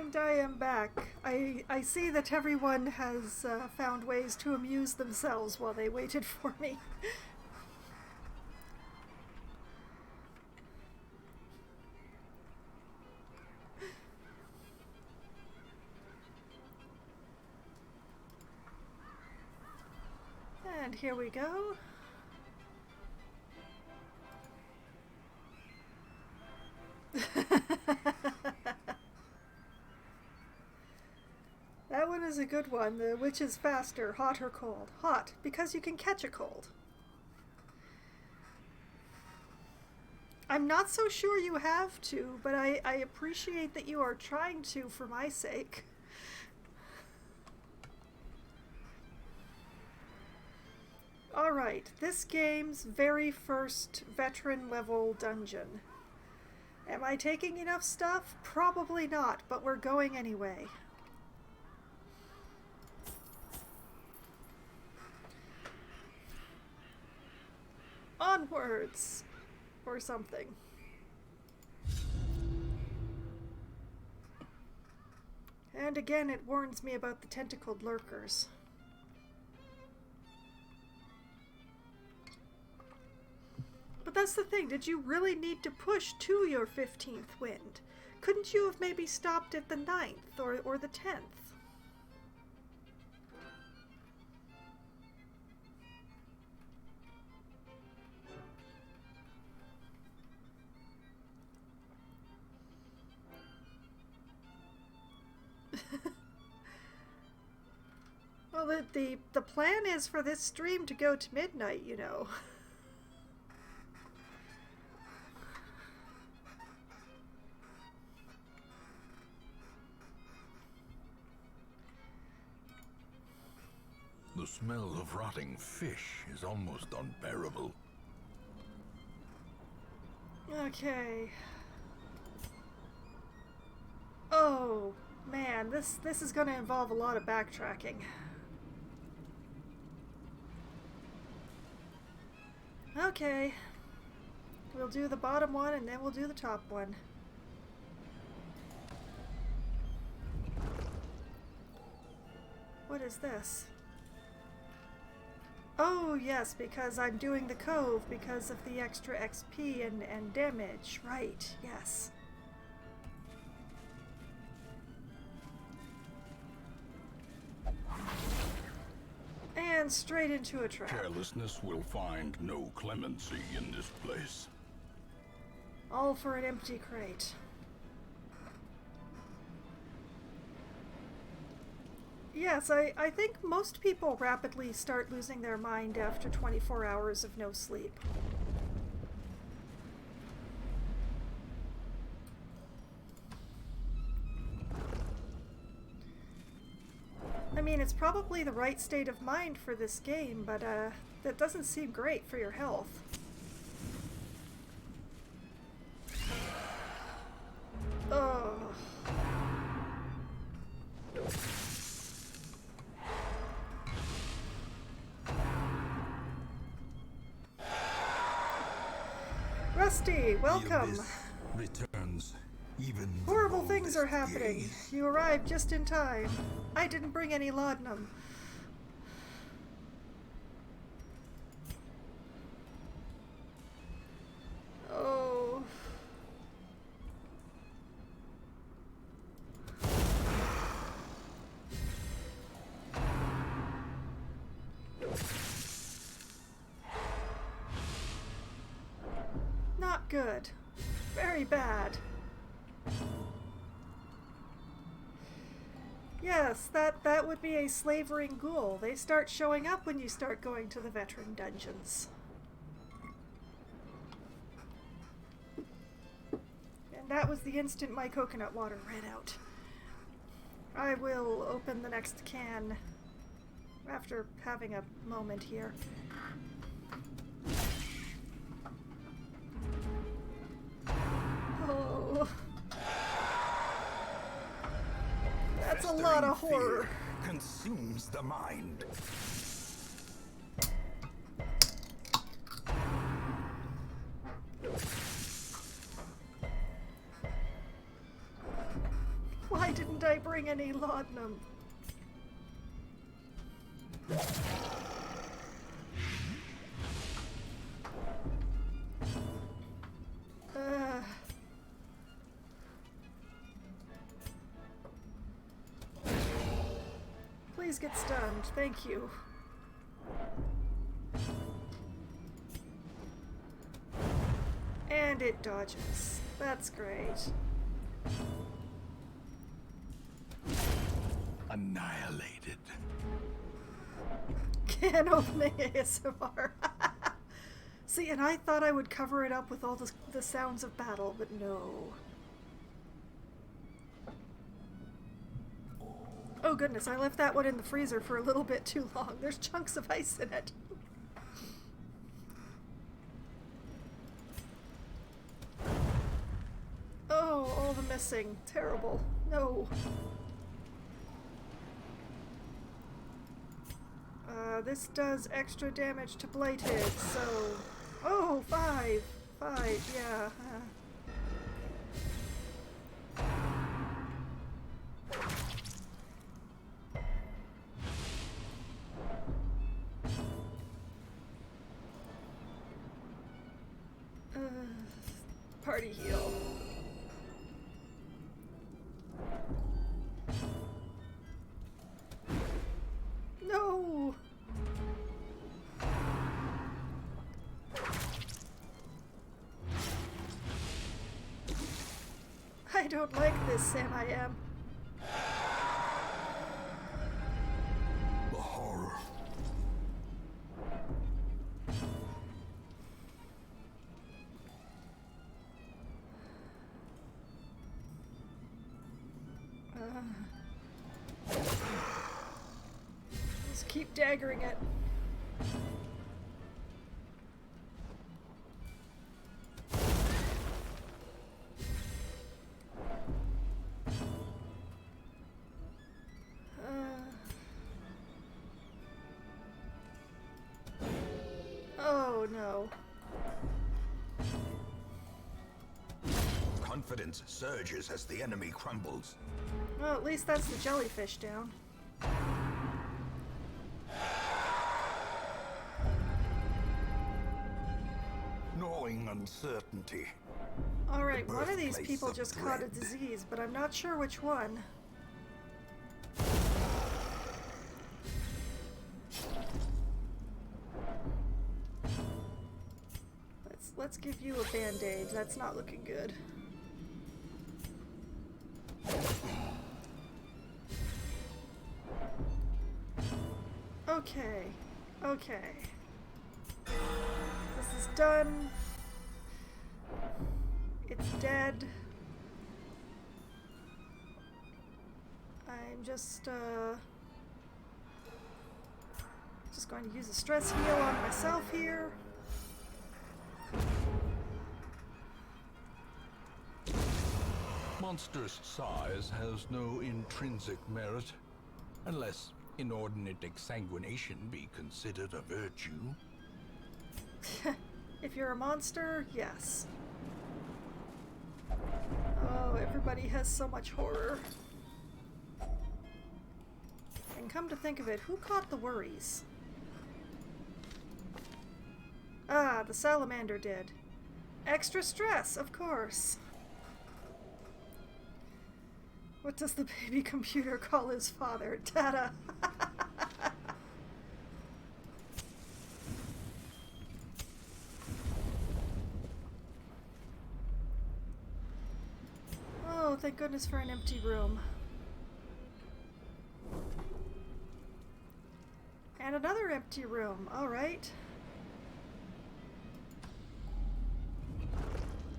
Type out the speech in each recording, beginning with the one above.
And I am back. I see that everyone has found ways to amuse themselves while they waited for me. And here we go. That one is a good one. The which is faster, hot or cold? Hot, because you can catch a cold. I'm not so sure you have to, but I appreciate that you are trying to for my sake. Alright, this game's very first veteran level dungeon. Am I taking enough stuff? Probably not, but we're going anyway. Onwards! Or something. And again, it warns me about the tentacled lurkers. But that's the thing, did you really need to push to your 15th wind? Couldn't you have maybe stopped at the 9th or the 10th? Well, the plan is for this stream to go to midnight, you know. The smell of rotting fish is almost unbearable. Okay. Oh, man, this is going to involve a lot of backtracking. Okay. We'll do the bottom one and then we'll do the top one. What is this? Oh, yes, because I'm doing the cove because of the extra XP and damage. Right, yes. And straight into a trap. Carelessness will find no clemency in this place. All for an empty crate. Yes, I think most people rapidly start losing their mind after 24 hours of no sleep. I mean, it's probably the right state of mind for this game, but that doesn't seem great for your health. Oh. Rusty, welcome. Returns, even horrible things are happening. gaze. You arrived just in time. I didn't bring any laudanum. Oh. Not good. Very bad. Yes, that would be a slavering ghoul. They start showing up when you start going to the veteran dungeons. And that was the instant my coconut water ran out. I will open the next can after having a moment here. Oh. That's a lot of horror. Fear consumes the mind. Why didn't bring any laudanum. Please get stunned. Thank you. And it dodges. That's great. Annihilated. Can opening ASMR. See, and I thought I would cover it up with all the sounds of battle, but no. Oh goodness, I left that one in the freezer for a little bit too long. There's chunks of ice in it. Oh, all the missing. Terrible. No. This does extra damage to blighted, so... Oh, 5! 5, yeah. Party heal. No! I don't like this, Sam I am. The horror. Just keep daggering it. Oh no. Confidence surges as the enemy crumbles. Well, at least that's the jellyfish down. Gnawing uncertainty. Alright, one of these birthplace people of just caught a dread. disease, but I'm not sure which one. Let's give you a band-aid. That's not looking good. Okay. Okay. This is done. It's dead. I'm just going to use a stress heal on myself here. Monstrous size has no intrinsic merit, unless inordinate exsanguination be considered a virtue. If you're a monster, yes. Oh, everybody has so much horror. And come to think of it, who caught the worries? Ah, the salamander did. Extra stress, of course. What does the baby computer call his father? Dada. Oh, thank goodness for an empty room. And another empty room. All right.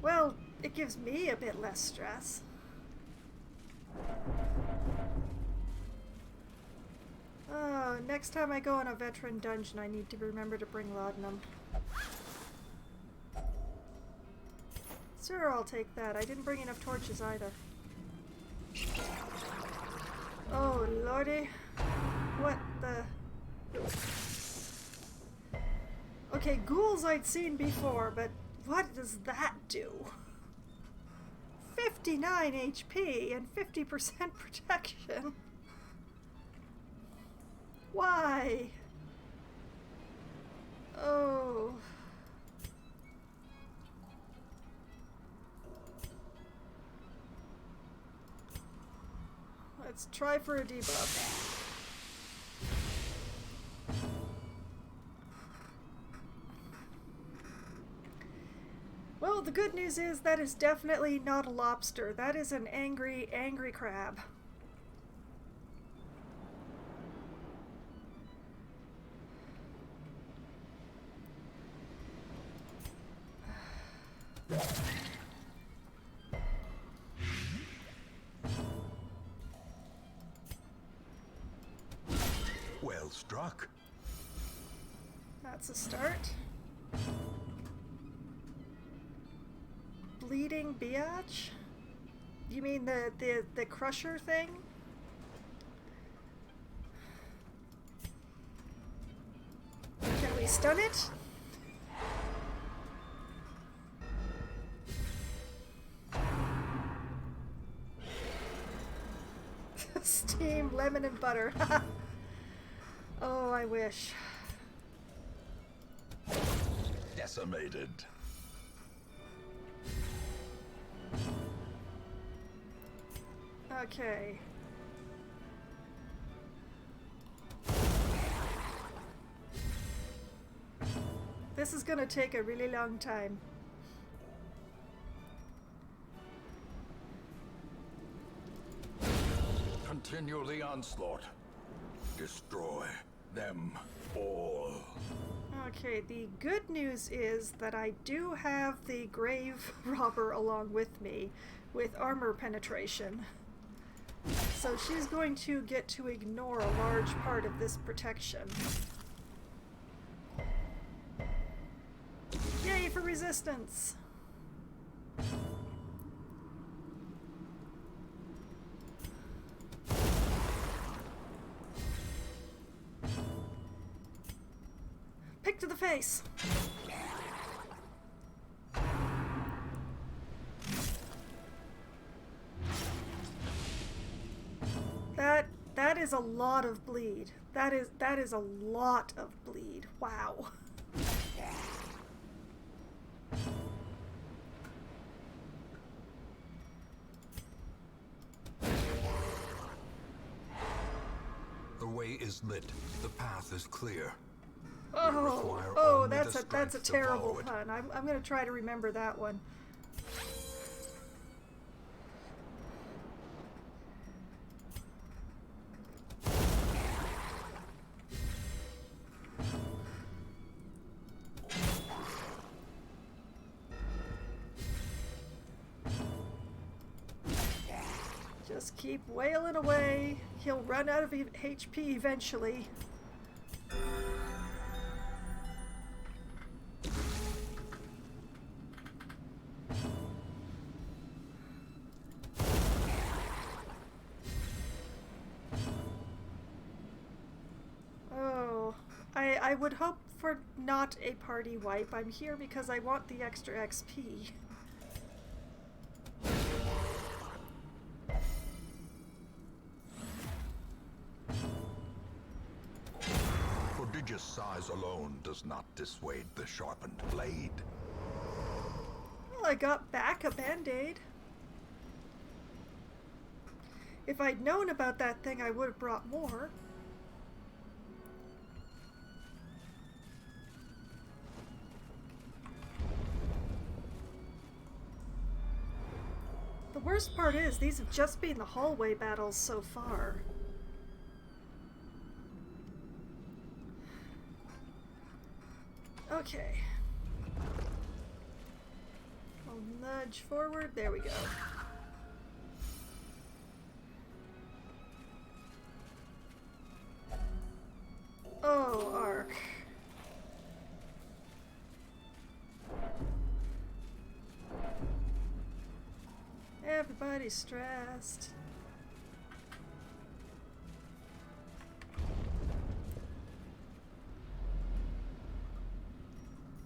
Well, it gives me a bit less stress. Oh, next time I go in a veteran dungeon, I need to remember to bring laudanum. Sure, I'll take that. I didn't bring enough torches either. Oh, lordy. What the... Okay, ghouls I'd seen before, but what does that do? 59 HP and 50% protection. Why? Oh. Let's try for a debuff. Well, the good news is that is definitely not a lobster. That is an angry, angry crab. Well struck. That's a start. Bleeding biatch? You mean the crusher thing? Can we stun it? Steam, lemon, and butter. Oh, I wish. Decimated. Okay. This is gonna take a really long time. Continue the onslaught. Destroy them all. Okay, the good news is that I do have the grave robber along with me with armor penetration. So she's going to get to ignore a large part of this protection. Yay for resistance! Pick to the face! That is a lot of bleed. That is a lot of bleed. Wow. The way is lit. The path is clear. Oh, that's a terrible pun. I'm gonna try to remember that one. Just keep wailing away. He'll run out of HP eventually. Oh, I would hope for not a party wipe. I'm here because I want the extra XP. Prodigious size alone does not dissuade the sharpened blade. Well, I got back a band-aid. If I'd known about that thing, I would have brought more. The worst part is, these have just been the hallway battles so far. Okay. I'll nudge forward. There we go. Oh, Ark. Everybody's stressed.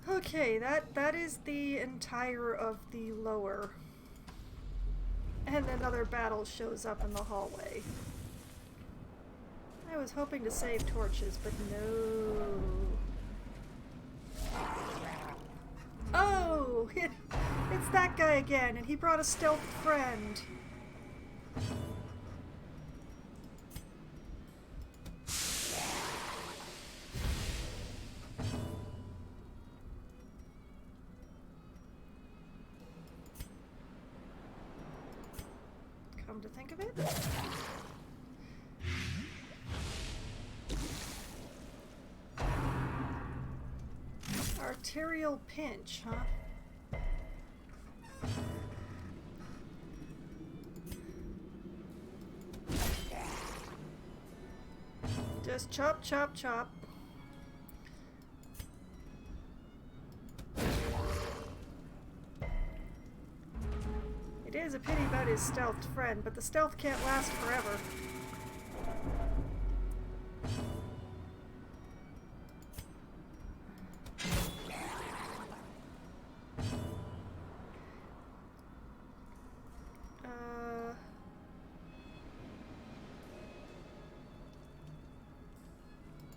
Okay, that is the entire of the lower. And another battle shows up in the hallway. I was hoping to save torches, but no. Oh! It's that guy again, and he brought a stealth friend. Come to think of it. Arterial pinch, huh? Just chop, chop, chop. It is a pity about his stealthed friend, but the stealth can't last forever.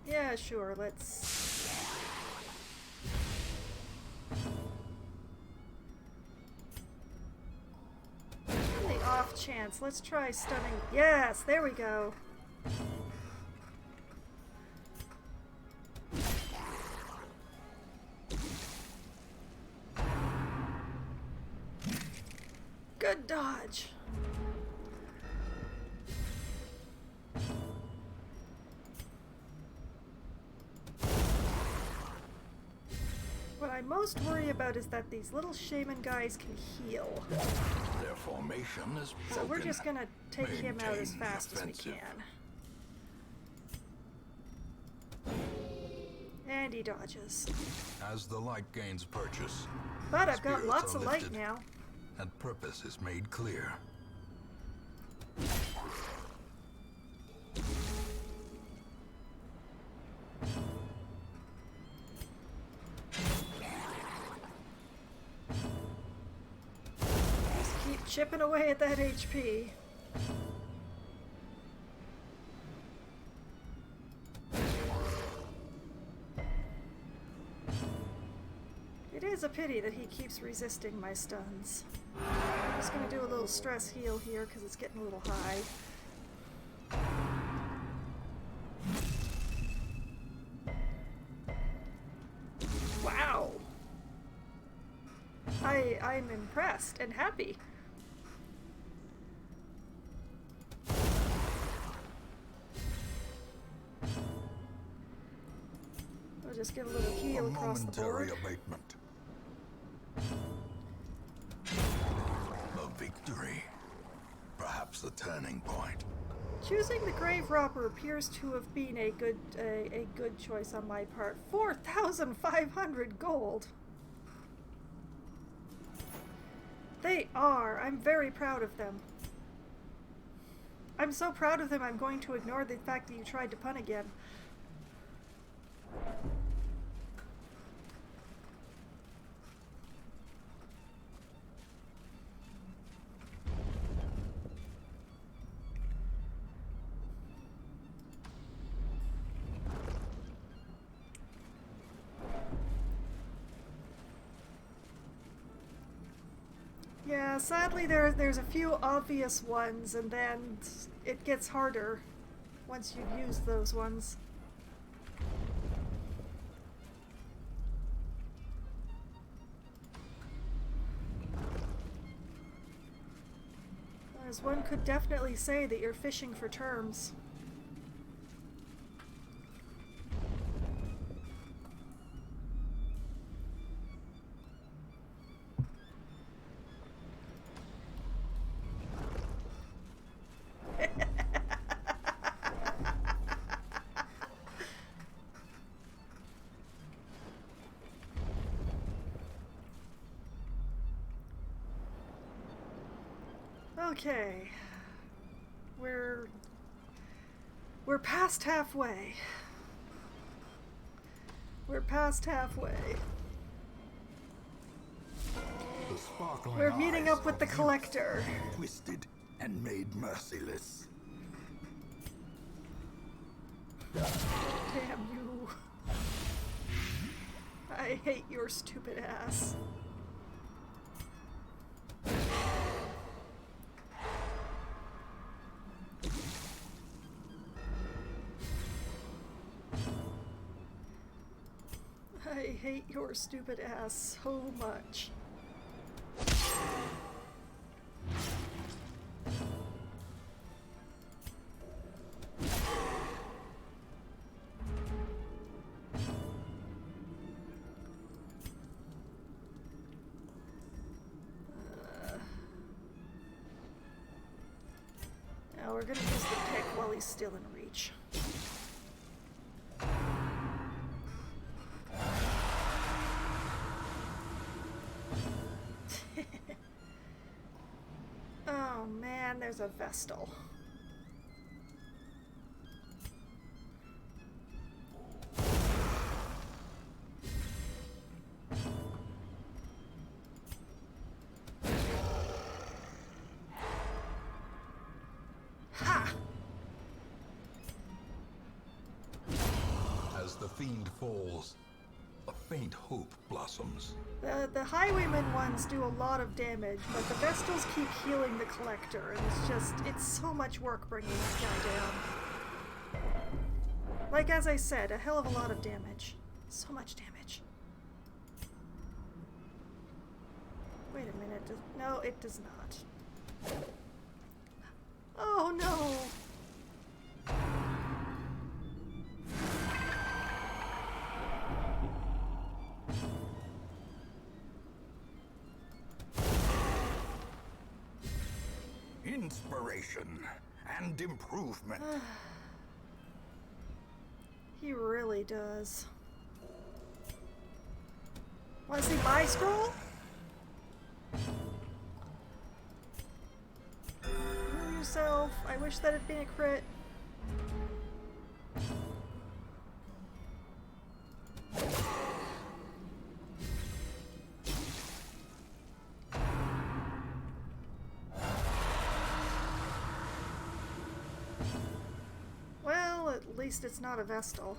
Yeah, sure, let's... On the off chance, let's try stunning... Yes, there we go. Good dodge. What I most worry about is that these little shaman guys can heal. Their formation is broken. So we're just gonna take him out as Maintain fast the as we offensive. can. And he dodges. As the light gains purchase, But I've got spirits lots are of light lifted, now. and purpose is made clear. Just keep chipping away at that HP. It is a pity that he keeps resisting my stuns. I'm just gonna do a little stress heal here because it's getting a little high. Wow! I'm impressed and happy. I'll just get a little heal A across the momentary board. abatement. A victory. Perhaps the turning point. Choosing the grave robber appears to have been a good choice on my part. 4,500 gold. They are. I'm very proud of them. I'm so proud of them I'm going to ignore the fact that you tried to pun again. Yeah, sadly there's a few obvious ones, and then it gets harder once you've used those ones. As one could definitely say that you're fishing for terms. Okay. We're past halfway. We're past halfway. The sparkling We're meeting eyes up with of the youth, collector. twisted and made merciless. Damn you. I hate your stupid ass. I hate your stupid ass so much. Now we're gonna use the pick while he's still in reach. Oh man, there's a Vestal. Ha! As the fiend falls, a faint hope blossoms. The Highwayman ones do a lot of damage, but the Vestals keep healing the Collector, and it's so much work bringing that guy down. Like, as I said, a hell of a lot of damage. So much damage. Wait a minute. No, it does not. Oh no! Inspiration and improvement. He really does. Want to see my scroll? Heal yourself. I wish that had been a crit. Well, at least it's not a Vestal.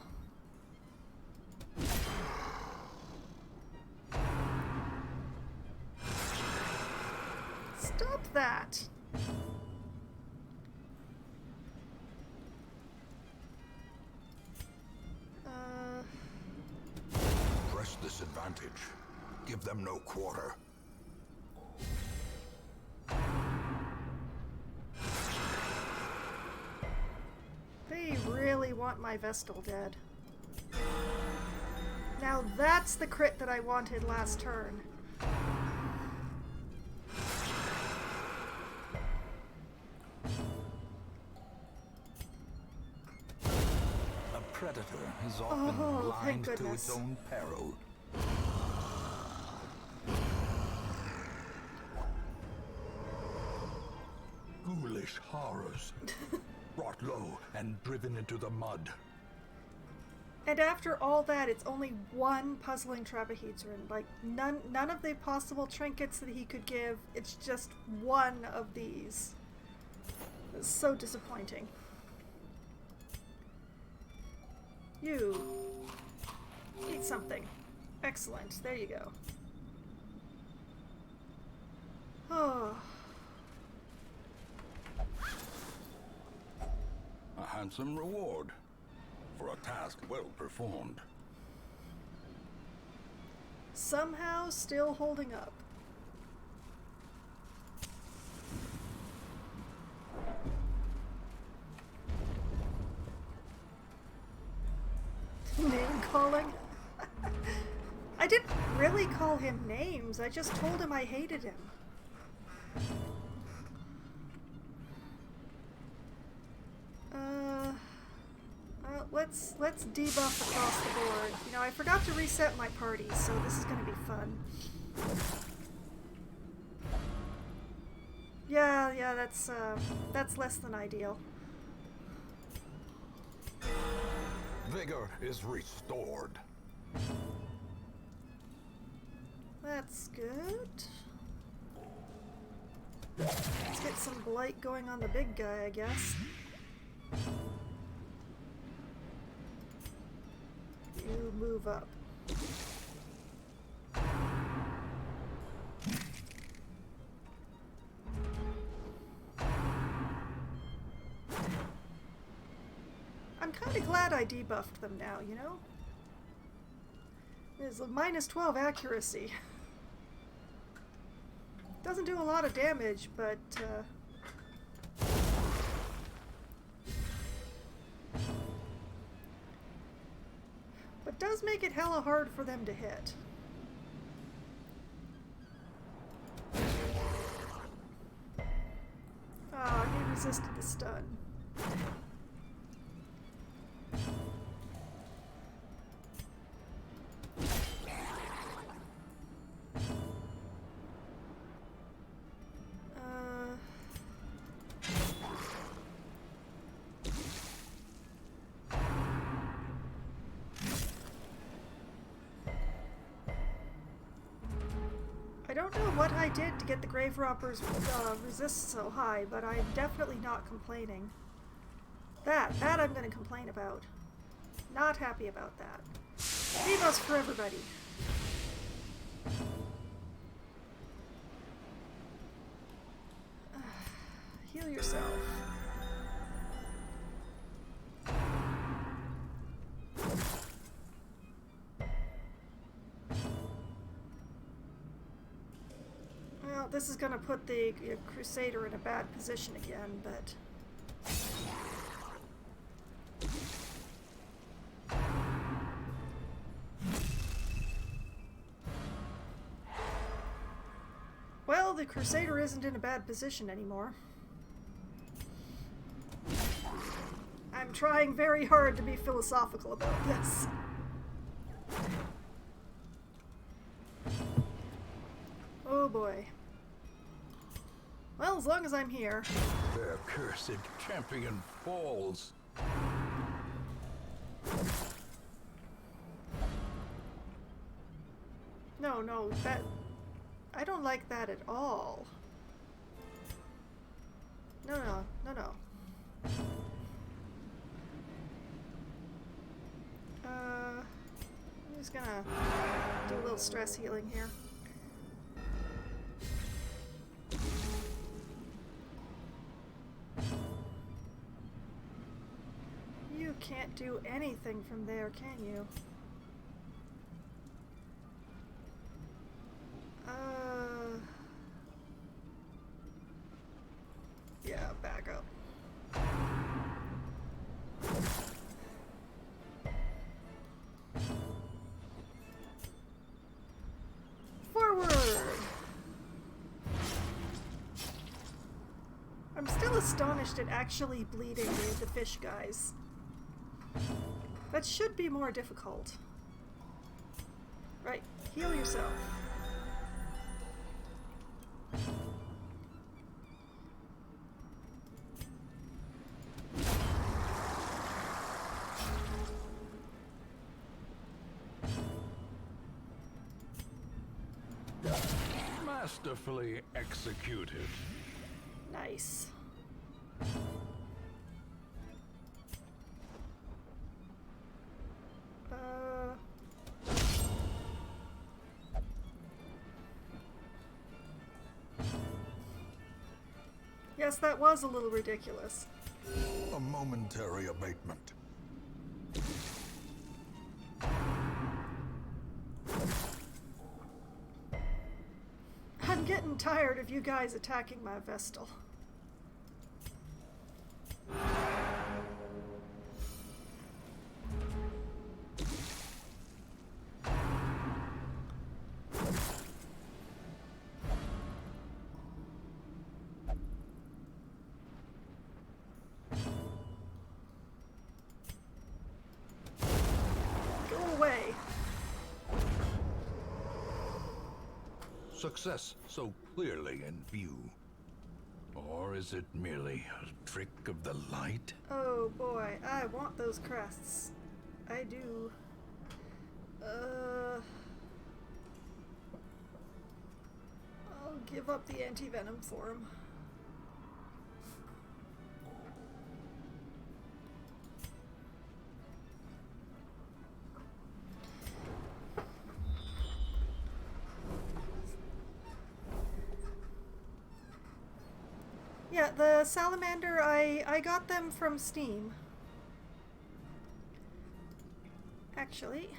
Stop that! Press this advantage. Give them no quarter. They really want my Vestal dead. Now that's the crit that I wanted last turn. A predator is often Oh, thank blind to goodness. its own peril. Ghoulish horrors, brought low and driven into the mud. And after all that, it's only one puzzling Trapahedron. Like, none of the possible trinkets that he could give. It's just one of these. It's so disappointing. You eat something. Excellent. There you go. Oh. A handsome reward for a task well performed. Somehow still holding up. Name calling? I didn't really call him names. I just told him I hated him. Let's debuff across the board. You know, I forgot to reset my party, so this is gonna be fun. Yeah, that's less than ideal. Vigor is restored. That's good. Let's get some blight going on the big guy, I guess. You move up. I'm kind of glad I debuffed them now, you know? There's a minus 12 accuracy. Doesn't do a lot of damage, but does make it hella hard for them to hit. Ah, he resisted the stun. I don't know what I did to get the Grave Robber's resist so high, but I'm definitely not complaining. That I'm going to complain about. Not happy about that. Debuffs for everybody. Heal yourself. Well, this is going to put the Crusader in a bad position again, but... Well, the Crusader isn't in a bad position anymore. I'm trying very hard to be philosophical about this. Oh boy. Well, as long as I'm here. Their cursed champion falls. No, that... I don't like that at all. No. I'm just gonna do a little stress healing here. You can't do anything from there, can you? Yeah, back up. Forward! I'm still astonished at actually bleeding the fish guys. That should be more difficult. Right, heal yourself. Masterfully executed. Nice. Yes, that was a little ridiculous. A momentary abatement. I'm getting tired of you guys attacking my Vestal. Go away. Success so clearly in view. Or is it merely a trick of the light? Oh boy, I want those crests. I do. I'll give up the anti-venom for him. Yeah, the salamander, I got them from Steam. Actually.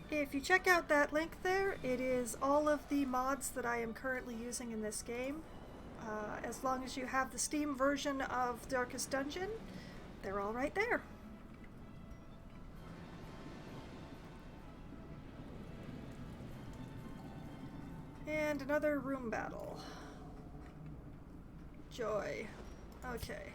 If you check out that link there, it is all of the mods that I am currently using in this game. As long as you have the Steam version of Darkest Dungeon, they're all right there. And another room battle. Joy. Okay.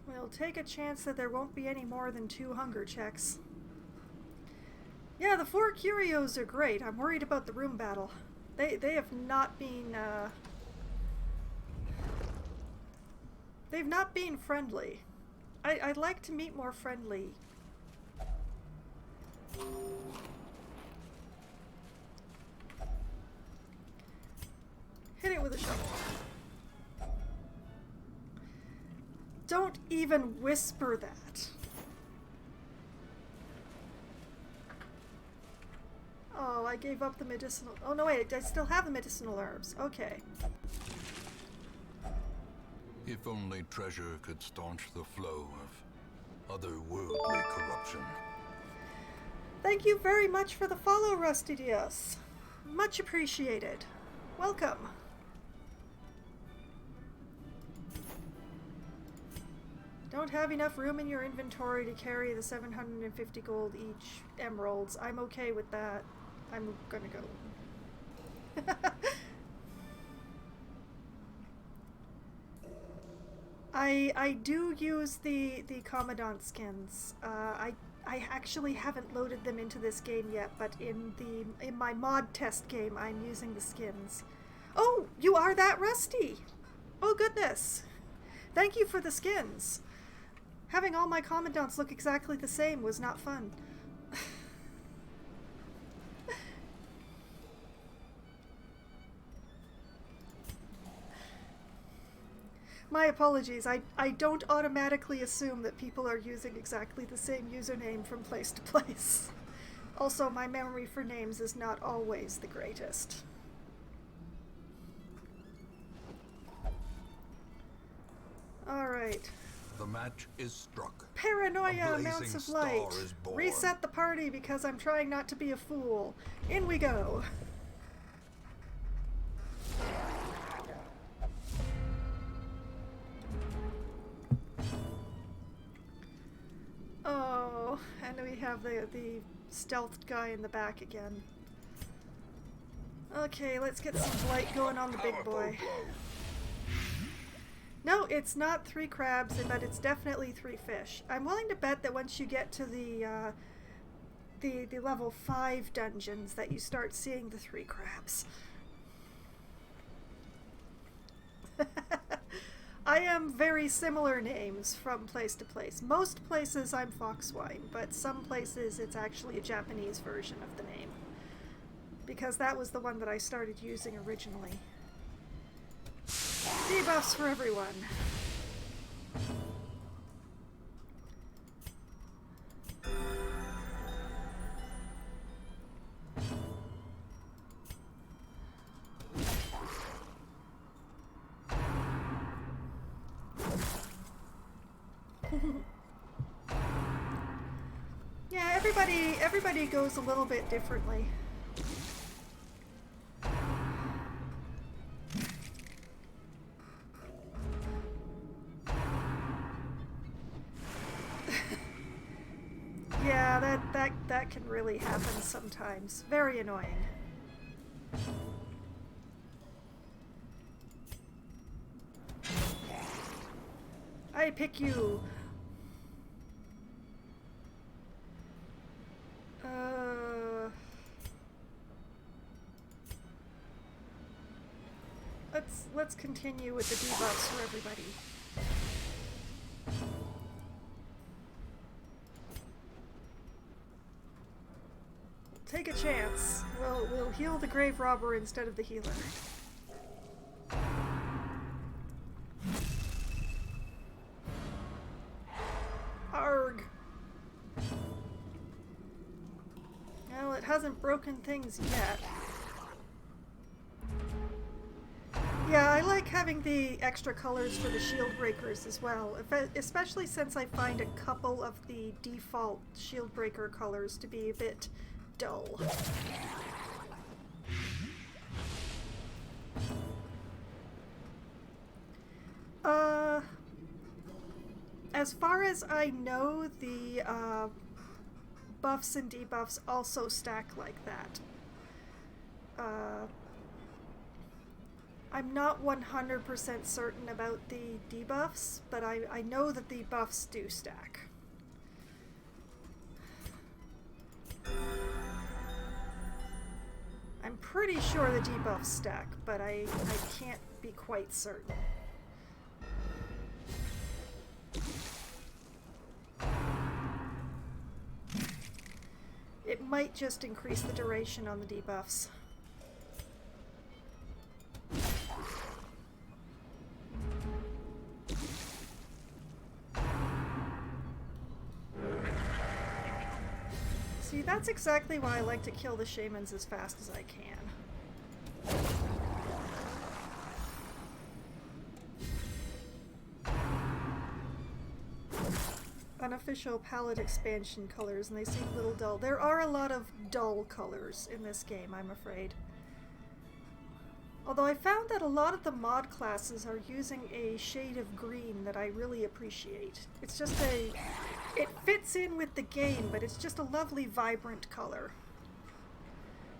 We'll take a chance that there won't be any more than 2 hunger checks. Yeah, the 4 curios are great. I'm worried about the room battle. They have not been, they've not been friendly. I'd like to meet more friendly. Hit it with a shovel. Don't even whisper that. Oh, I gave up the medicinal... Oh, no, wait, I still have the medicinal herbs. Okay. If only treasure could staunch the flow of otherworldly corruption. Thank you very much for the follow, Rusty Dios. Much appreciated. Welcome. Don't have enough room in your inventory to carry the 750 gold each emeralds. I'm okay with that. I'm gonna go. I do use the Commandant skins. I actually haven't loaded them into this game yet, but in my mod test game I'm using the skins. Oh, you are that rusty! Oh goodness! Thank you for the skins. Having all my Commandants look exactly the same was not fun. My apologies, I don't automatically assume that people are using exactly the same username from place to place. Also, my memory for names is not always the greatest. Alright. The match is struck. Paranoia amounts of light. Reset the party because I'm trying not to be a fool. In we go. Oh, and we have the stealthed guy in the back again. Okay, let's get some light going on the big boy. No, it's not 3 crabs, but it's definitely 3 fish. I'm willing to bet that once you get to the level 5 dungeons that you start seeing the 3 crabs. I am very similar names from place to place. Most places I'm Foxwine, but some places it's actually a Japanese version of the name. Because that was the one that I started using originally. Debuffs for everyone. Yeah, everybody goes a little bit differently. Yeah, that can really happen sometimes. Very annoying. I pick you. Let's continue with the debuffs for everybody. Take a chance. We'll heal the grave robber instead of the healer. Well, it hasn't broken things yet. Yeah, I like having the extra colors for the shield breakers as well, especially since I find a couple of the default shield breaker colors to be a bit dull. As far as I know, the buffs and debuffs also stack like that. I'm not 100% certain about the debuffs, but I know that the buffs do stack. I'm pretty sure the debuffs stack, but I can't be quite certain. It might just increase the duration on the debuffs. See, that's exactly why I like to kill the shamans as fast as I can. Unofficial palette expansion colors, and they seem a little dull. There are a lot of dull colors in this game, I'm afraid. Although I found that a lot of the mod classes are using a shade of green that I really appreciate. It's just it fits in with the game, but it's just a lovely, vibrant color.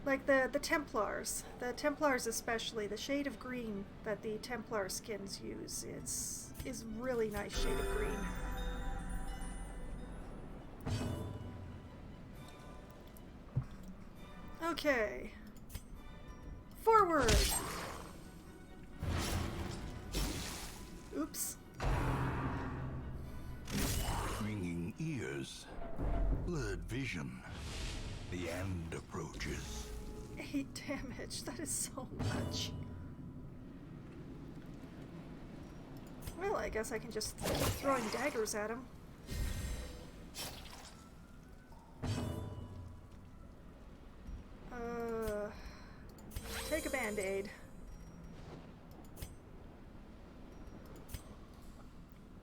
Like the Templars. The Templars especially, the shade of green that the Templar skins use is really nice shade of green. Okay. Forward! Oops. Ringing ears, blurred vision. The end approaches. 8 damage, that is so much. Well, I guess I can just keep throwing daggers at him. Take a band-aid.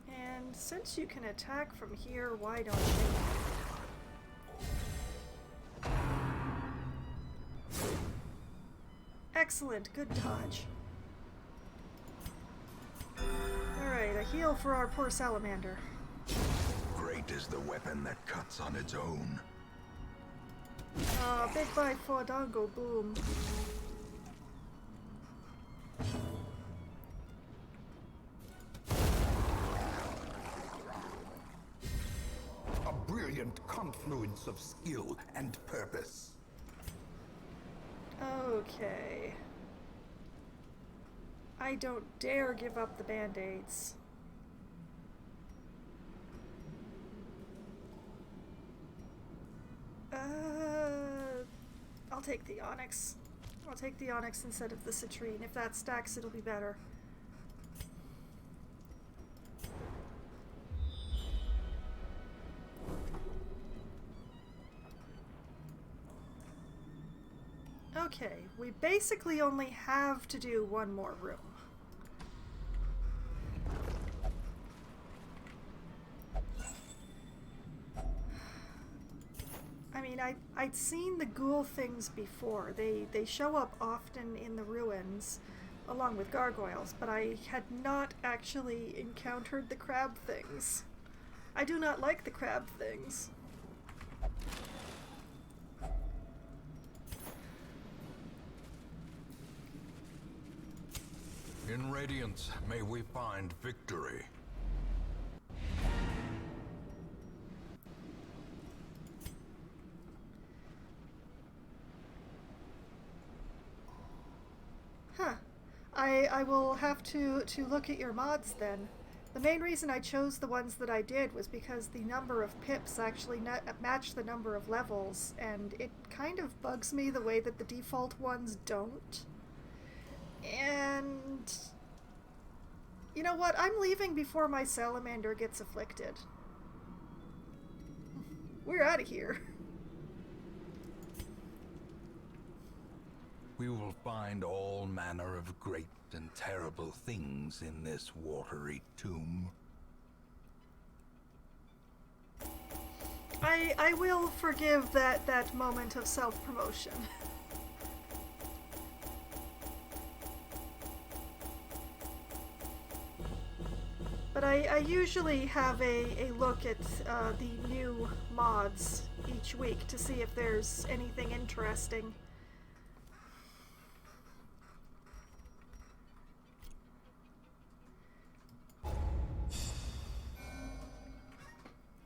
And since you can attack from here, why don't you? Excellent, good dodge. Alright, a heal for our poor salamander. Great is the weapon that cuts on its own. Big bite for Dongo, boom. A brilliant confluence of skill and purpose. Okay. I don't dare give up the band-aids. I'll take the onyx. I'll take the onyx instead of the citrine. If that stacks, it'll be better. Okay, we basically only have to do one more room. I mean, I'd seen the ghoul things before. They show up often in the ruins, along with gargoyles, but I had not actually encountered the crab things. I do not like the crab things. In Radiance, may we find victory. Huh. I will have to look at your mods then. The main reason I chose the ones that I did was because the number of pips actually match the number of levels, and it kind of bugs me the way that the default ones don't. And you know what? I'm leaving before my salamander gets afflicted. We're out of here. We will find all manner of great and terrible things in this watery tomb. I will forgive that moment of self-promotion. But I usually have a look at the new mods each week to see if there's anything interesting.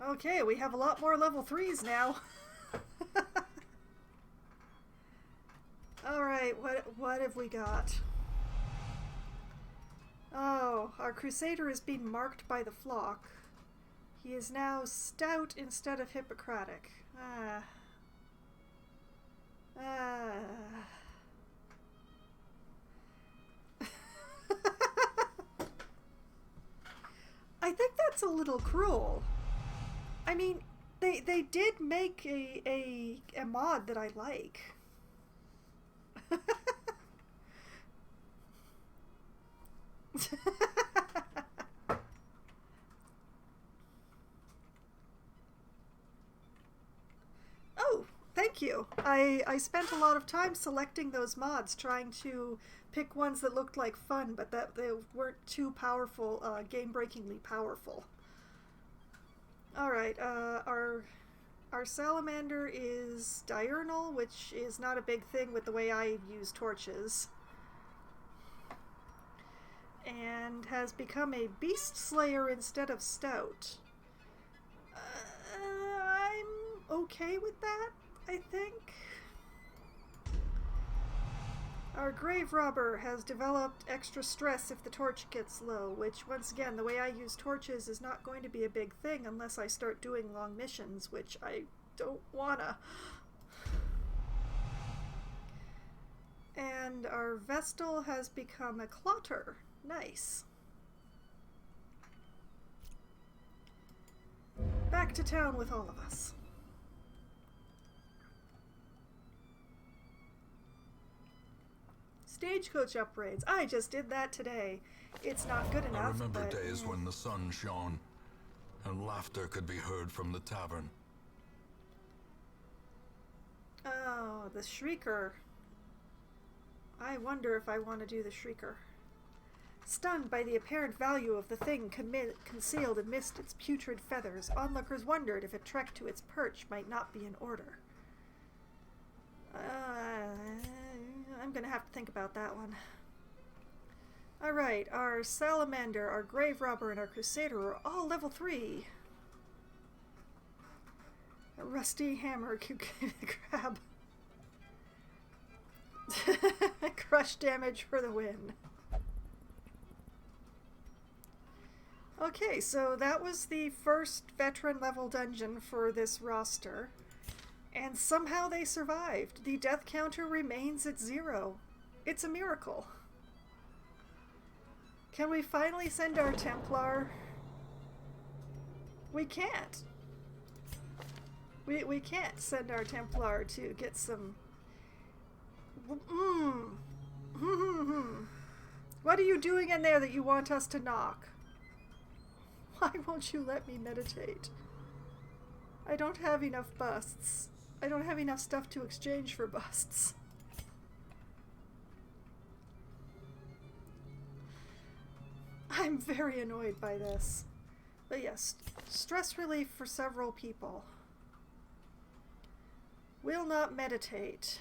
Okay, we have a lot more level 3s now. Alright, what have we got? Oh, our crusader is being marked by the flock. He is now stout instead of Hippocratic. I think that's a little cruel. I mean, they did make a mod that I like. Oh, thank you. I spent a lot of time selecting those mods, trying to pick ones that looked like fun, but that they weren't too powerful, game-breakingly powerful. Alright, our salamander is diurnal, which is not a big thing with the way I use torches. And has become a beast slayer instead of stout. I'm okay with that, I think. Our grave robber has developed extra stress if the torch gets low, which, once again, the way I use torches is not going to be a big thing unless I start doing long missions, which I don't wanna. And our Vestal has become a clotter. Nice. Back to town with all of us. Stagecoach upgrades. I just did that today. It's not good enough. I remember but, days when the sun shone and laughter could be heard from the tavern. Oh, the Shrieker. I wonder if I want to do the Shrieker. Stunned by the apparent value of the thing concealed amidst its putrid feathers, onlookers wondered if a trek to its perch might not be in order. I'm gonna have to think about that one. Alright, our salamander, our grave robber, and our crusader are all level 3. A rusty hammer crab. Crush damage for the win. Okay, so that was the first veteran level dungeon for this roster. And somehow they survived. The death counter remains at 0. It's a miracle. Can we finally send our Templar? We can't. We can't send our Templar to get some... What are you doing in there that you want us to knock? Why won't you let me meditate? I don't have enough busts. I don't have enough stuff to exchange for busts. I'm very annoyed by this. But yes, stress relief for several people. Will not meditate.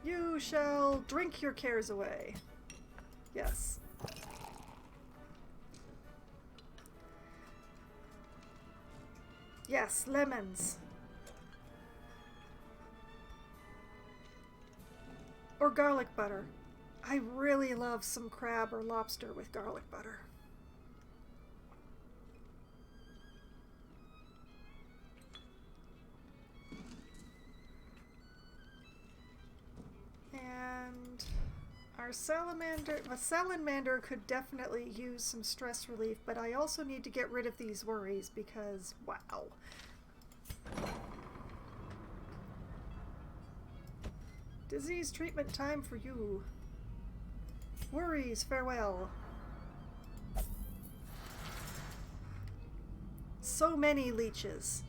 You shall drink your cares away. Yes. Yes, lemons. Or garlic butter. I really love some crab or lobster with garlic butter. And our salamander... A salamander could definitely use some stress relief, but I also need to get rid of these worries because, wow. Disease treatment time for you. Worries, farewell. So many leeches.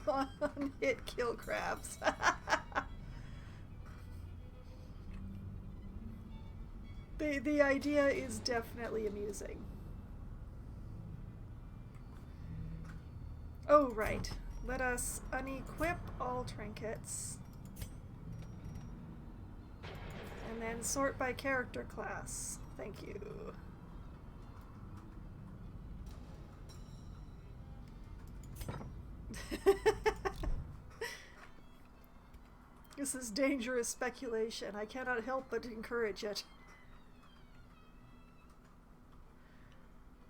One hit kill crabs. The idea is definitely amusing. Oh, right. Let us unequip all trinkets. And then sort by character class. Thank you. This is dangerous speculation. I cannot help but encourage it.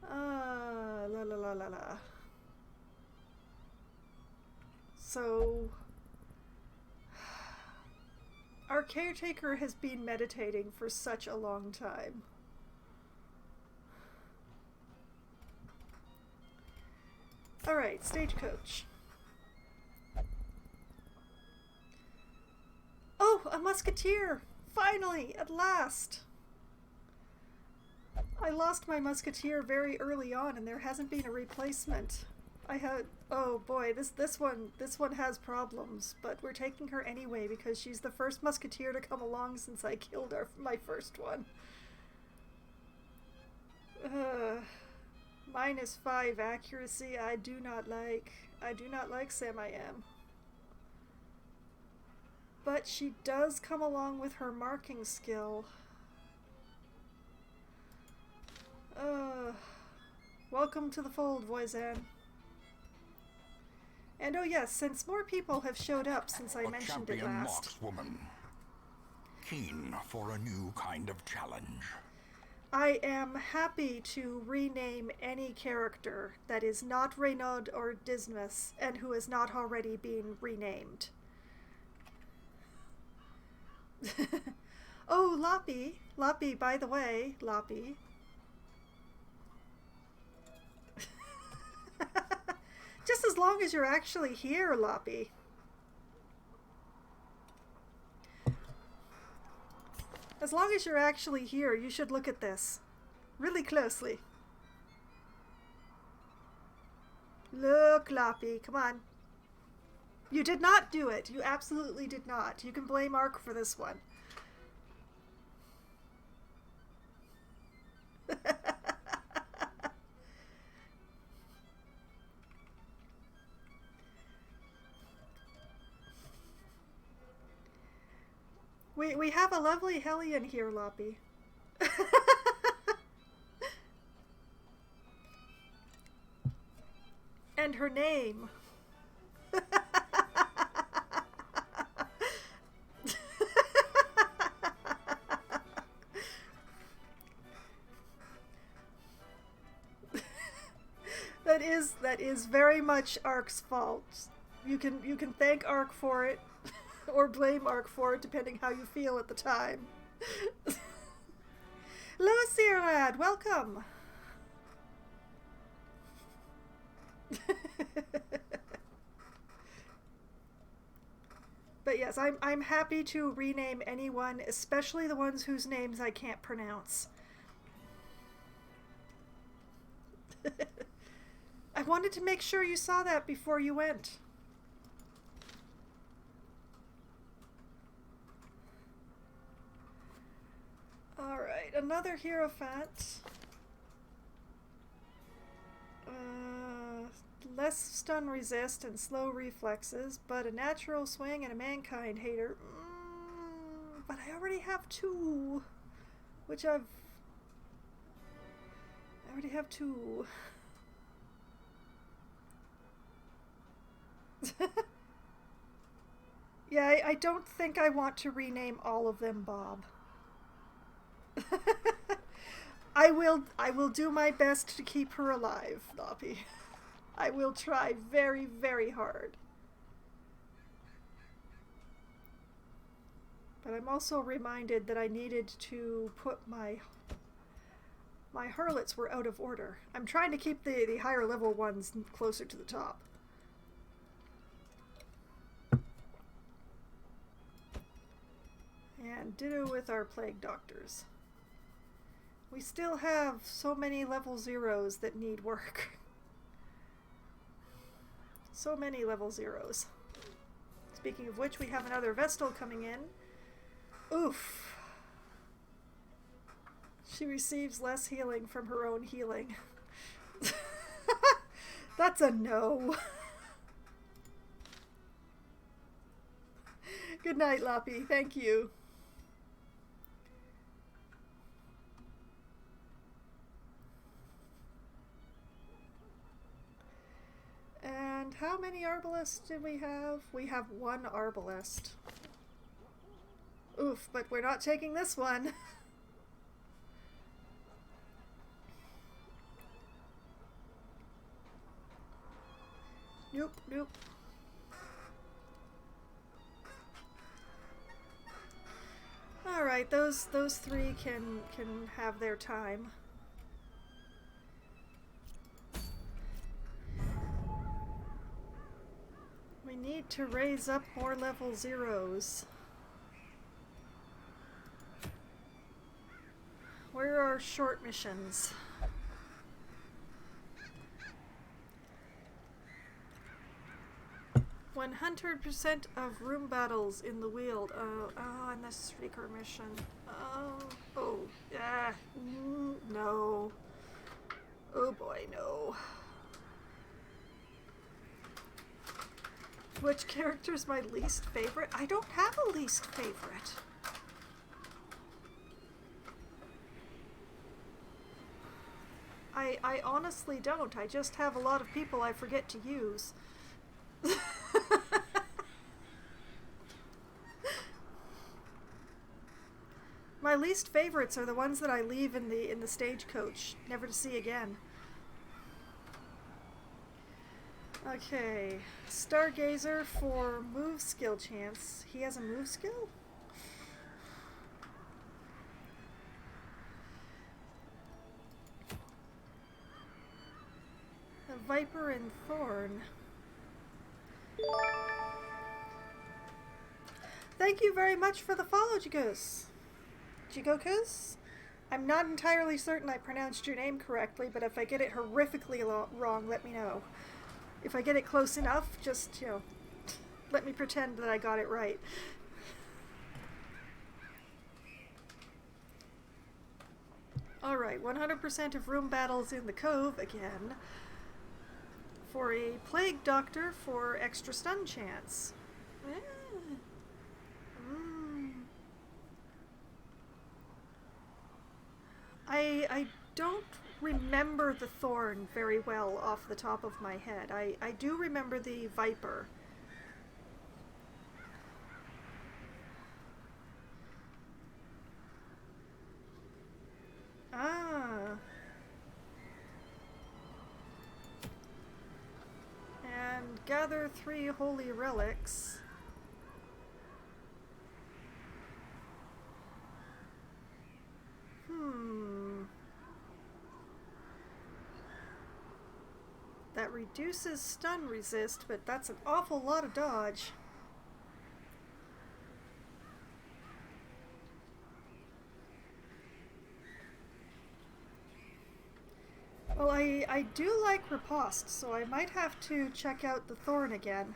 La la la la la. So, our caretaker has been meditating for such a long time. Alright, stagecoach. Oh, a musketeer! Finally, at last! I lost my musketeer very early on and there hasn't been a replacement. I had, oh boy, this one has problems, but we're taking her anyway because she's the first musketeer to come along since I killed my first one. -5 accuracy, I do not like Sam-I-Am. But she does come along with her marking skill. Welcome to the fold, Voisin. And oh yes, since more people have showed up since I mentioned it last. Markswoman. Keen for a new kind of challenge. I am happy to rename any character that is not Renaud or Dismas and who has not already been renamed. Oh, Loppy. Loppy, by the way, Loppy. Just as long as you're actually here, Loppy. As long as you're actually here, you should look at this really closely. Look, Loppy, come on. You did not do it. You absolutely did not. You can blame Ark for this one. We have a lovely Hellion here, Loppy. And her name. That is very much Ark's fault. You can thank Ark for it. Or blame Ark for it, depending how you feel at the time. Lucy, lad, welcome! But yes, I'm happy to rename anyone, especially the ones whose names I can't pronounce. I wanted to make sure you saw that before you went. Alright, another Hierophant. Less stun resist and slow reflexes, but a natural swing and a mankind hater. But I already have 2. Which I already have 2. Yeah, I don't think I want to rename all of them Bob. I will do my best to keep her alive, Loppy. I will try very, very hard. But I'm also reminded that I needed to put my harlots were out of order. I'm trying to keep the higher level ones closer to the top. And ditto with our plague doctors. We still have so many level 0s that need work. So many level 0s. Speaking of which, we have another Vestal coming in. Oof. She receives less healing from her own healing. That's a no. Good night, Lappy. Thank you. And how many Arbalists do we have? We have 1 Arbalist. Oof, but we're not taking this one. Nope, nope. Alright, those 3 can have their time. We need to raise up more level 0s. Where are short missions? 100% of room battles in the Weald. Oh, and the Shrieker mission. Oh, yeah. No. Oh boy, no. Which character's my least favorite? I don't have a least favorite. I honestly don't. I just have a lot of people I forget to use. My least favorites are the ones that I leave in the stagecoach, never to see again. Okay, Stargazer for move skill chance. He has a move skill? A Viper and Thorn. Thank you very much for the follow, Jigos. Jigokus? I'm not entirely certain I pronounced your name correctly, but if I get it horrifically wrong, let me know. If I get it close enough, just, let me pretend that I got it right. Alright, 100% of room battles in the Cove again. For a Plague Doctor for extra stun chance. I don't remember the Thorn very well off the top of my head. I do remember the Viper. Ah. And gather 3 holy relics. That reduces stun resist, but that's an awful lot of dodge. Well, I do like Riposte, so I might have to check out the Thorn again.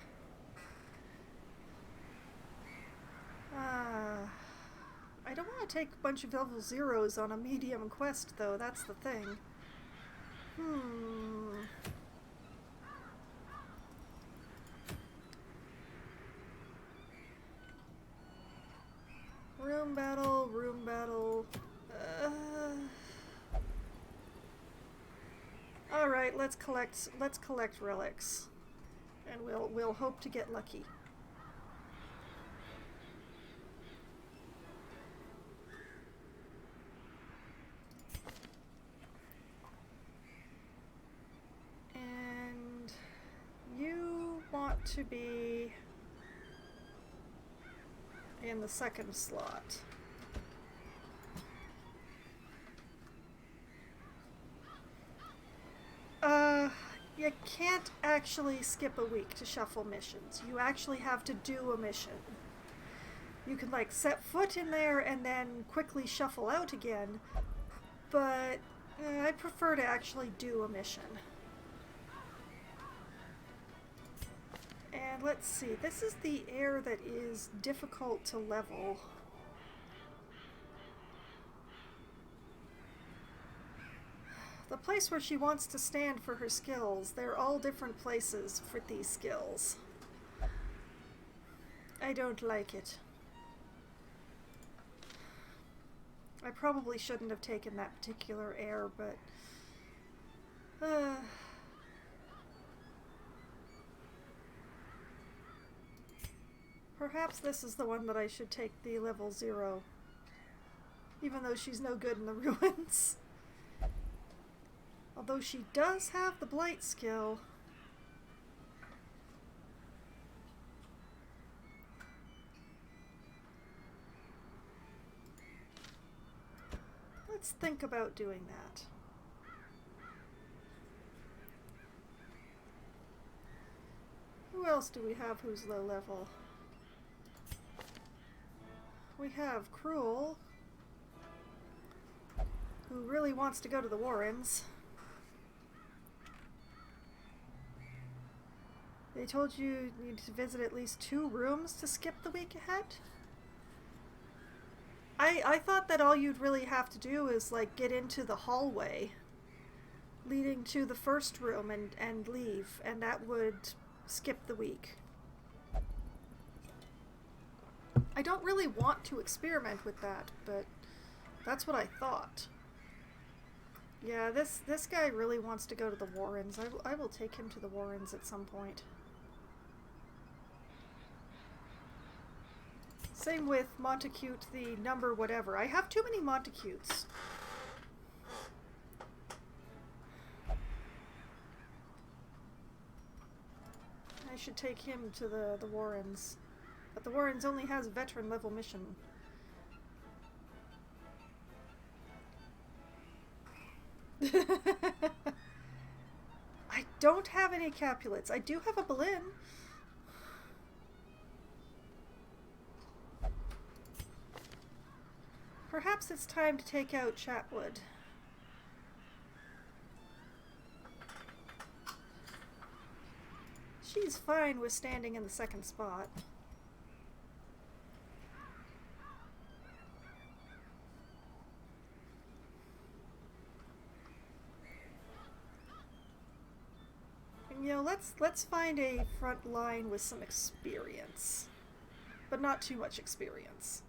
I don't want to take a bunch of level 0s on a medium quest, though. That's the thing. Room battle, room battle. All right, let's collect relics, and we'll hope to get lucky. And you want to be in the second slot. You can't actually skip a week to shuffle missions. You actually have to do a mission. You can like set foot in there and then quickly shuffle out again, but I prefer to actually do a mission. And let's see, this is the air that is difficult to level. The place where she wants to stand for her skills, they're all different places for these skills. I don't like it. I probably shouldn't have taken that particular air, but... perhaps this is the one that I should take the level 0. Even though she's no good in the ruins. Although she does have the blight skill. Let's think about doing that. Who else do we have who's low level? We have Cruel, who really wants to go to the Warrens. They told you you need to visit at least 2 rooms to skip the week ahead? I thought that all you'd really have to do is like get into the hallway leading to the first room and leave, and that would skip the week. I don't really want to experiment with that, but that's what I thought. Yeah, this guy really wants to go to the Warrens. I will take him to the Warrens at some point. Same with Montacute, the number whatever. I have too many Montacutes. I should take him to the Warrens. But the Warrens only has veteran level mission. I don't have any Capulets. I do have a Boleyn. Perhaps it's time to take out Chatwood. She's fine with standing in the second spot. And, you know, let's find a front line with some experience, but not too much experience.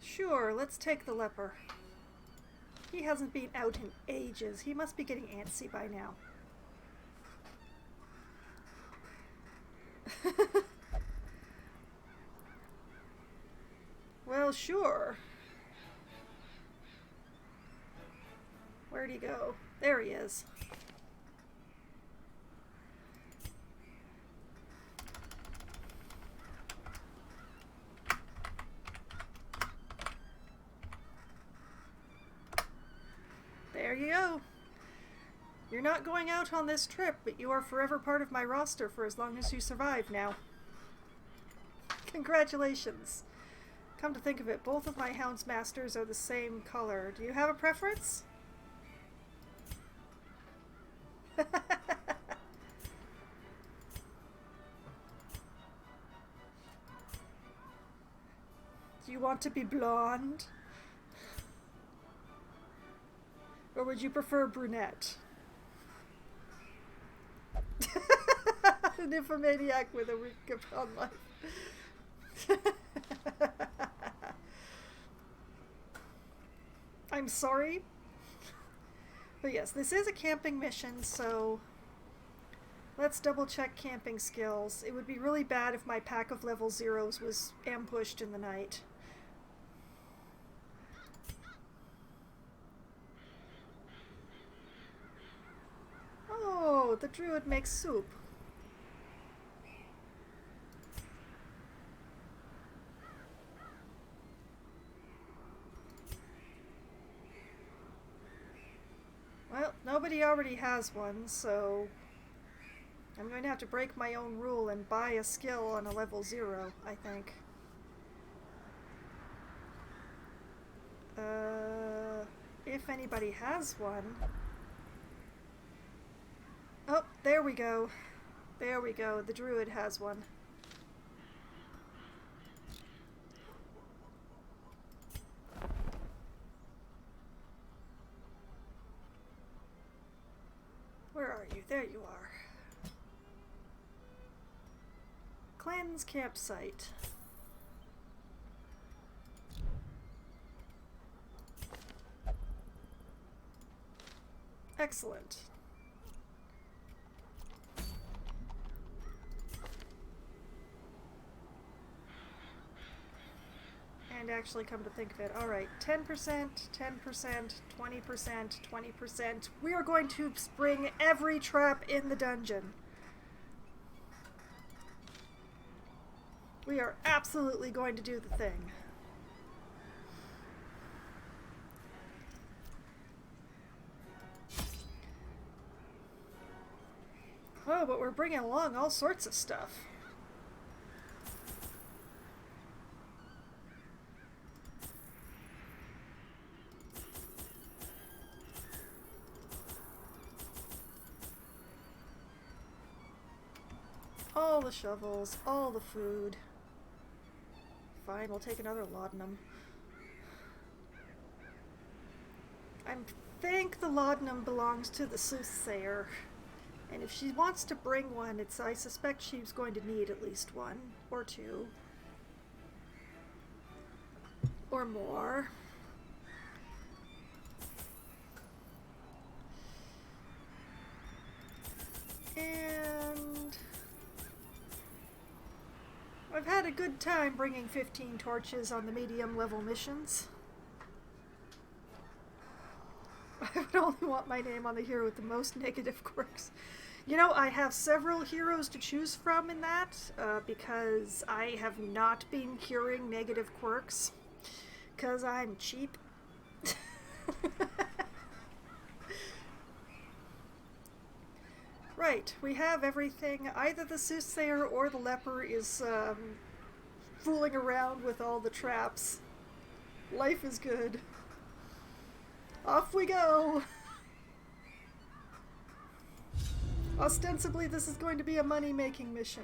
Sure, let's take the leper. He hasn't been out in ages. He must be getting antsy by now. Well, sure. Where'd he go? There he is. There you go. You're not going out on this trip, but you are forever part of my roster for as long as you survive now. Congratulations. Come to think of it, both of my Houndsmasters are the same color. Do you have a preference? Do you want to be blonde? Or would you prefer brunette? An nymphomaniac with a weak upon life. I'm sorry. But yes, this is a camping mission, so let's double check camping skills. It would be really bad if my pack of level 0s was ambushed in the night. the druid makes soup. Well, nobody already has one, so I'm going to have to break my own rule and buy a skill on a level 0, I think. If anybody has one. Oh, there we go. There we go. The druid has one. Where are you? There you are. Clan's campsite. Excellent. And actually, come to think of it, alright, 10%, 10%, 20%, 20%. We are going to spring every trap in the dungeon. We are absolutely going to do the thing. Oh, but we're bringing along all sorts of stuff. All the shovels, all the food. Fine, we'll take another laudanum. I think the laudanum belongs to the soothsayer. And if she wants to bring one, I suspect she's going to need at least one or two. Or more. And I've had a good time bringing 15 torches on the medium level missions. I would only want my name on the hero with the most negative quirks. You know, I have several heroes to choose from in that, because I have not been curing negative quirks, because I'm cheap. Right, we have everything. Either the soothsayer or the leper is fooling around with all the traps. Life is good. Off we go! Ostensibly, this is going to be a money-making mission.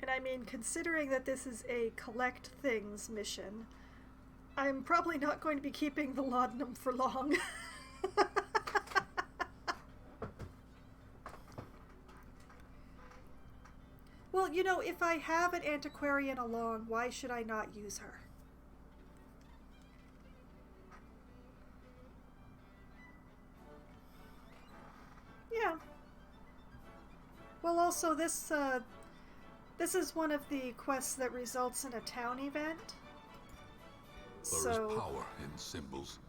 And I mean, considering that this is a collect things mission, I'm probably not going to be keeping the laudanum for long. Well, you know, if I have an antiquarian along, why should I not use her? Yeah. Well, also, this is one of the quests that results in a town event. There is power in symbols.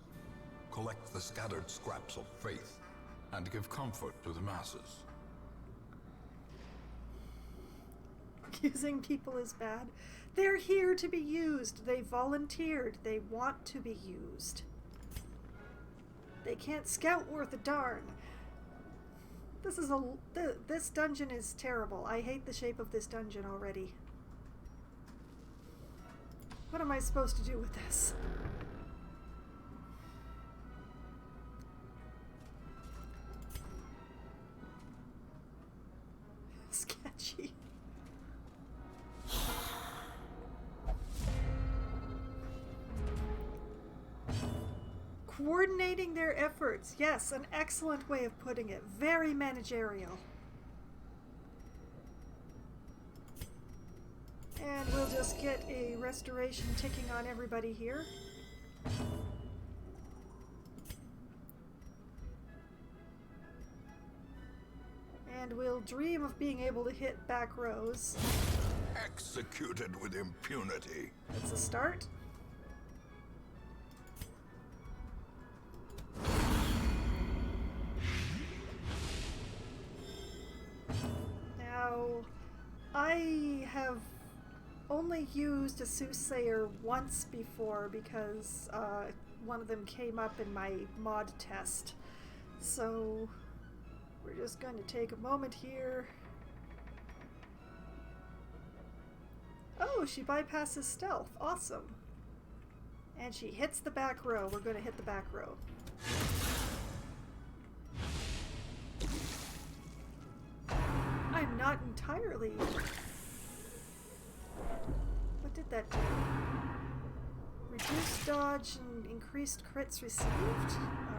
Collect the scattered scraps of faith and give comfort to the masses. Using people is bad. They're here to be used. They volunteered. They want to be used. They can't scout worth a darn. This dungeon is terrible. I hate the shape of this dungeon already. What am I supposed to do with this? Sketchy. Coordinating their efforts. Yes, an excellent way of putting it. Very managerial. And we'll just get a restoration ticking on everybody here. And we'll dream of being able to hit back rows. Executed with impunity. That's a start. Now, I have only used a soothsayer once before because one of them came up in my mod test. So we're just going to take a moment here. Oh, she bypasses stealth. Awesome. And she hits the back row. We're going to hit the back row. I'm not entirely... What did that do? Reduced dodge and increased crits received?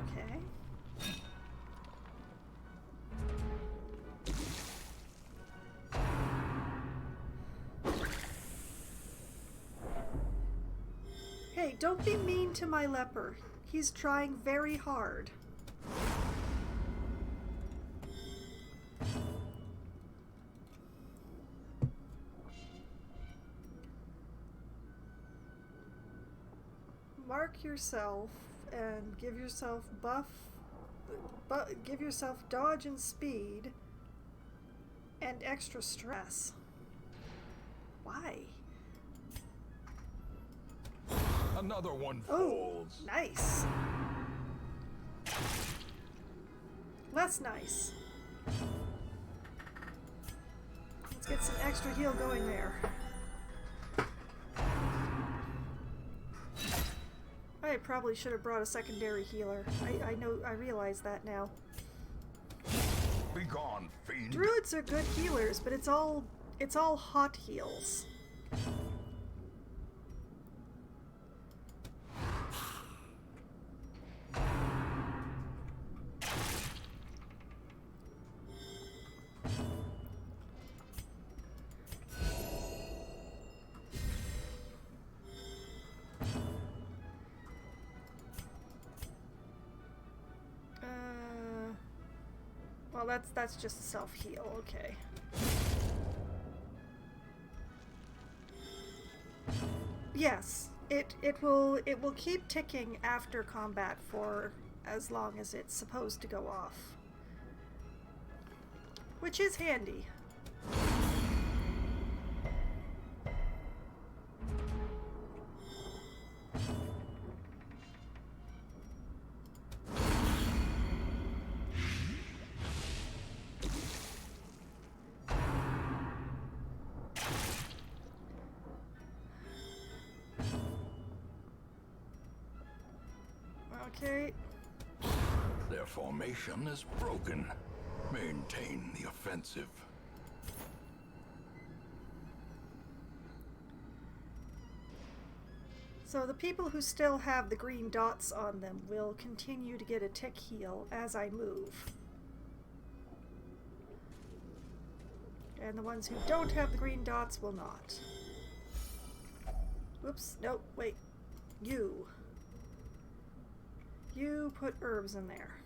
Okay. Hey, don't be mean to my leper. He's trying very hard. Mark yourself and give yourself give yourself dodge and speed and extra stress. Why? Another one Oh, falls. nice. Less nice. Let's get some extra heal going there. I probably should have brought a secondary healer. I realize that now. Begone, fiend. Druids are good healers, but it's all hot heals. Well, that's just a self-heal, okay. Yes, it will keep ticking after combat for as long as it's supposed to go off. Which is handy. Okay. Their formation is broken. Maintain the offensive. So the people who still have the green dots on them will continue to get a tick heal as I move. And the ones who don't have the green dots will not. Whoops, nope, wait. You put herbs in there.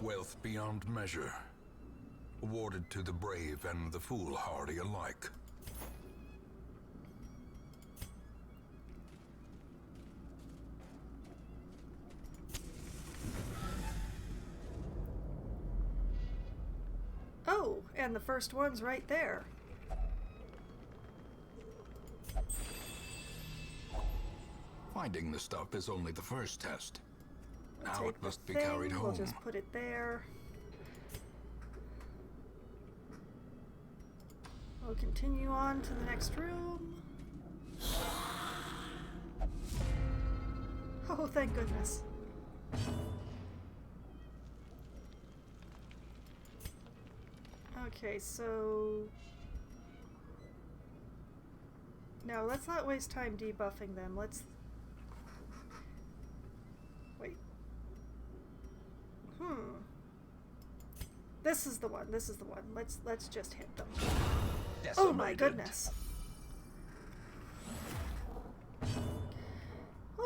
Wealth beyond measure, awarded to the brave and the foolhardy alike. Oh, and the first one's right there. Finding the stuff is only the first test. We'll Now take it must the be thing, carried home. We'll just put it there. We'll continue on to the next room. Oh, thank goodness. Okay, so... No, let's not waste time debuffing them. Let's... Wait. This is the one. This is the one. Let's just hit them. Oh my goodness.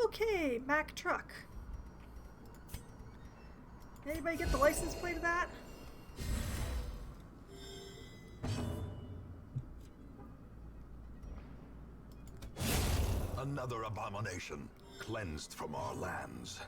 Okay, Mack truck. Anybody get the license plate of that? Another abomination, cleansed from our lands.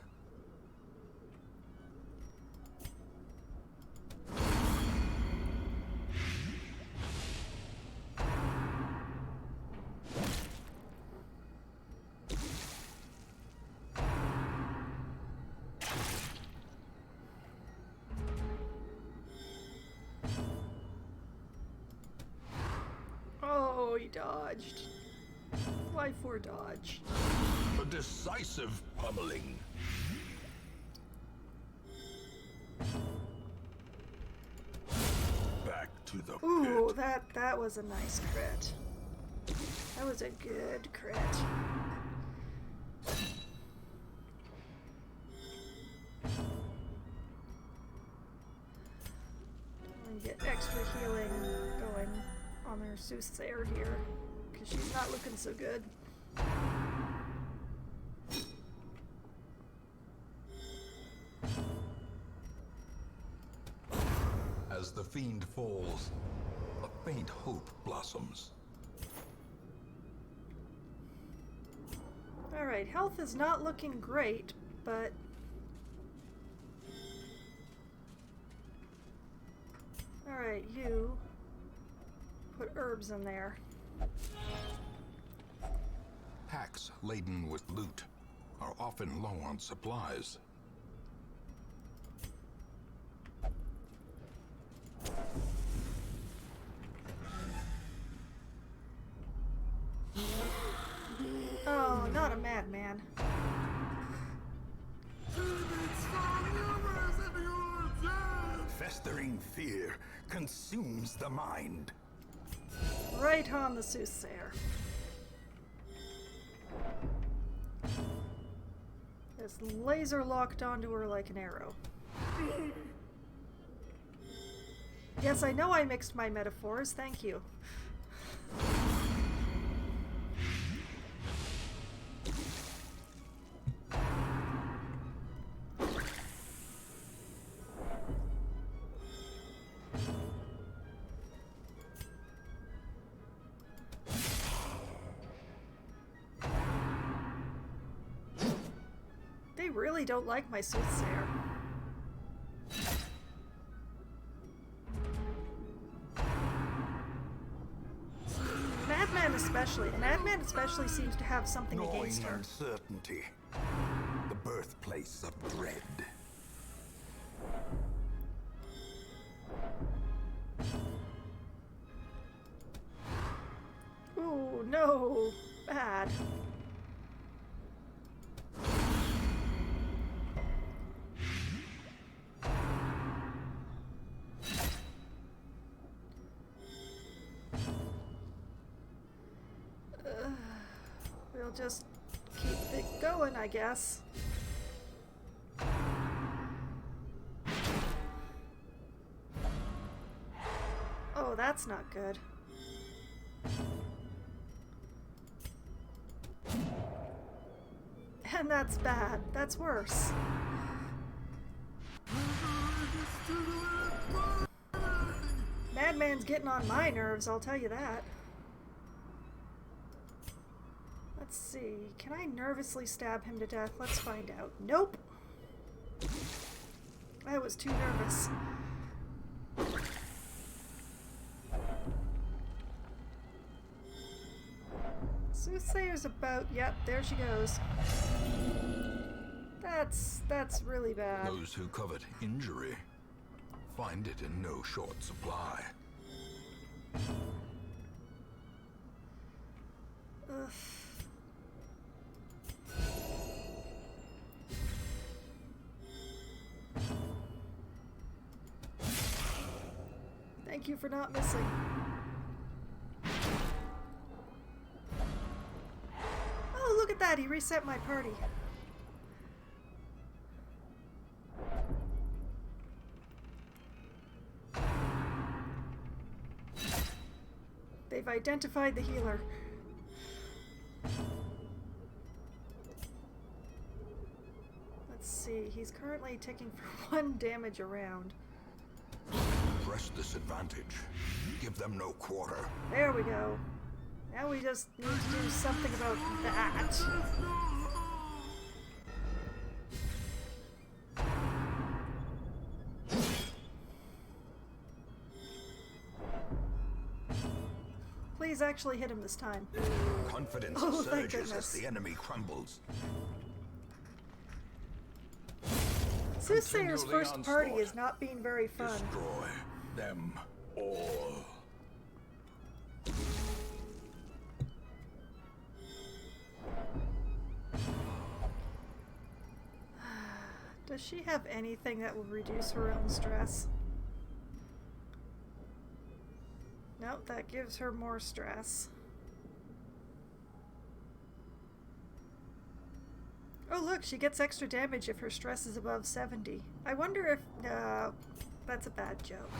Oh, he dodged. Why for dodge? A decisive pummeling. Back to the Ooh, pit. that was a nice crit. That was a good crit. And get extra healing going on their soothsayer here, because she's not looking so good. As the fiend falls, a faint hope blossoms. Alright, health is not looking great, but... Alright, you... put herbs in there. Packs laden with loot are often low on supplies. Oh, not a madman. Festering fear consumes the mind. Right on the soothsayer. Just laser locked onto her like an arrow. Yes, I know I mixed my metaphors, thank you. They really don't like my soothsayer. Madman especially. The Madman especially seems to have something against her. Uncertainty, the birthplace of dread. Ooh, no. Bad. We'll just keep it going, I guess. Oh, that's not good. And that's bad. That's worse. Madman's getting on my nerves, I'll tell you that. Let's see. Can I nervously stab him to death? Let's find out. Nope. I was too nervous. Soothsayer's about... Yep, there she goes. That's really bad. Those who covet injury find it in no short supply. Ugh. Thank you for not missing. Oh, look at that. He reset my party. They've identified the healer. Let's see. He's currently ticking for 1 damage a round. Press this advantage. Give them no quarter. There we go. Now we just need to do something about that. Please actually hit him this time. Confidence Oh, thank surges as goodness. the enemy crumbles. Soothsayer's Continue the first party onslaught. is not being very fun. Destroy them all. Does she have anything that will reduce her own stress? Nope, that gives her more stress. Oh look, she gets extra damage if her stress is above 70. I wonder if... No, that's a bad joke.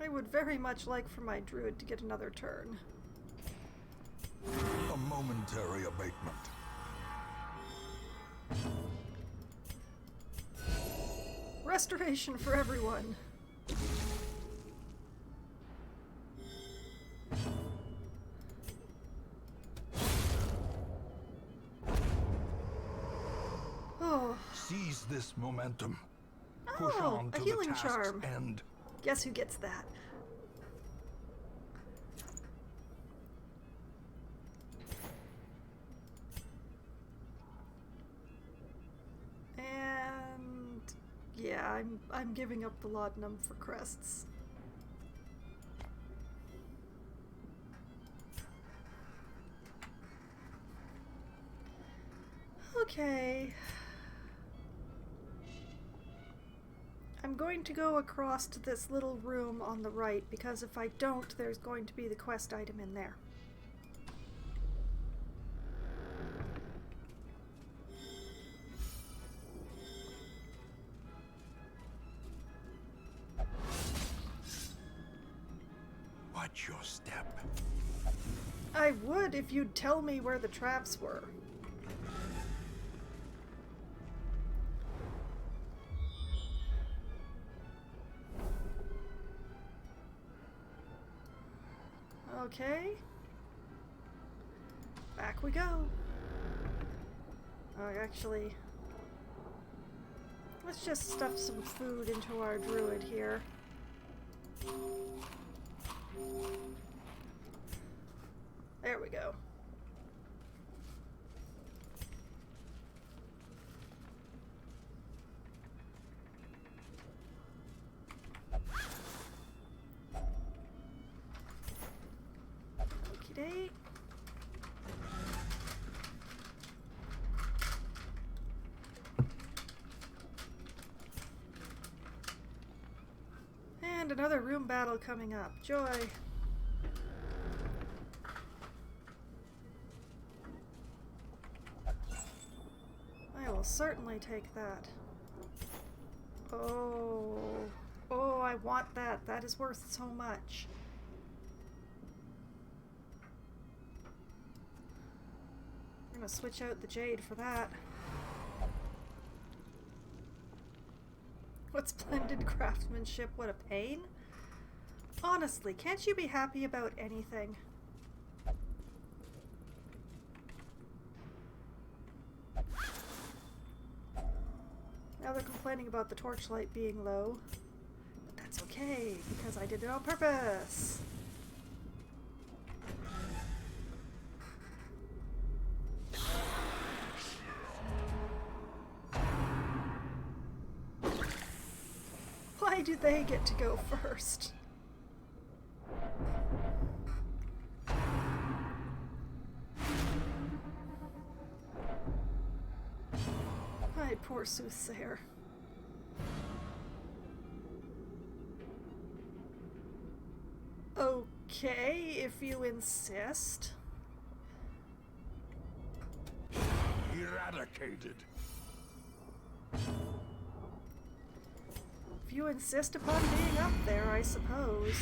I would very much like for my druid to get another turn. A momentary abatement. Restoration for everyone. Oh, Seize this momentum. Push Oh, on a to healing the task's charm. end. guess who gets that? And yeah, I'm giving up the laudanum for crests. Okay. I'm going to go across to this little room on the right, because if I don't, there's going to be the quest item in there. Watch your step. I would if you'd tell me where the traps were. Okay. Back we go. Oh, actually, let's just stuff some food into our druid here. There we go. Okey-doke. And another room battle coming up. Joy. I will certainly take that. Oh. Oh, I want that. That is worth so much. I'm gonna switch out the jade for that. What splendid craftsmanship, what a pain. Honestly, can't you be happy about anything? Now they're complaining about the torchlight being low. But that's okay, because I did it on purpose. Why do they get to go first? My poor soothsayer. Okay, if you insist. Eradicated. If you insist upon being up there, I suppose.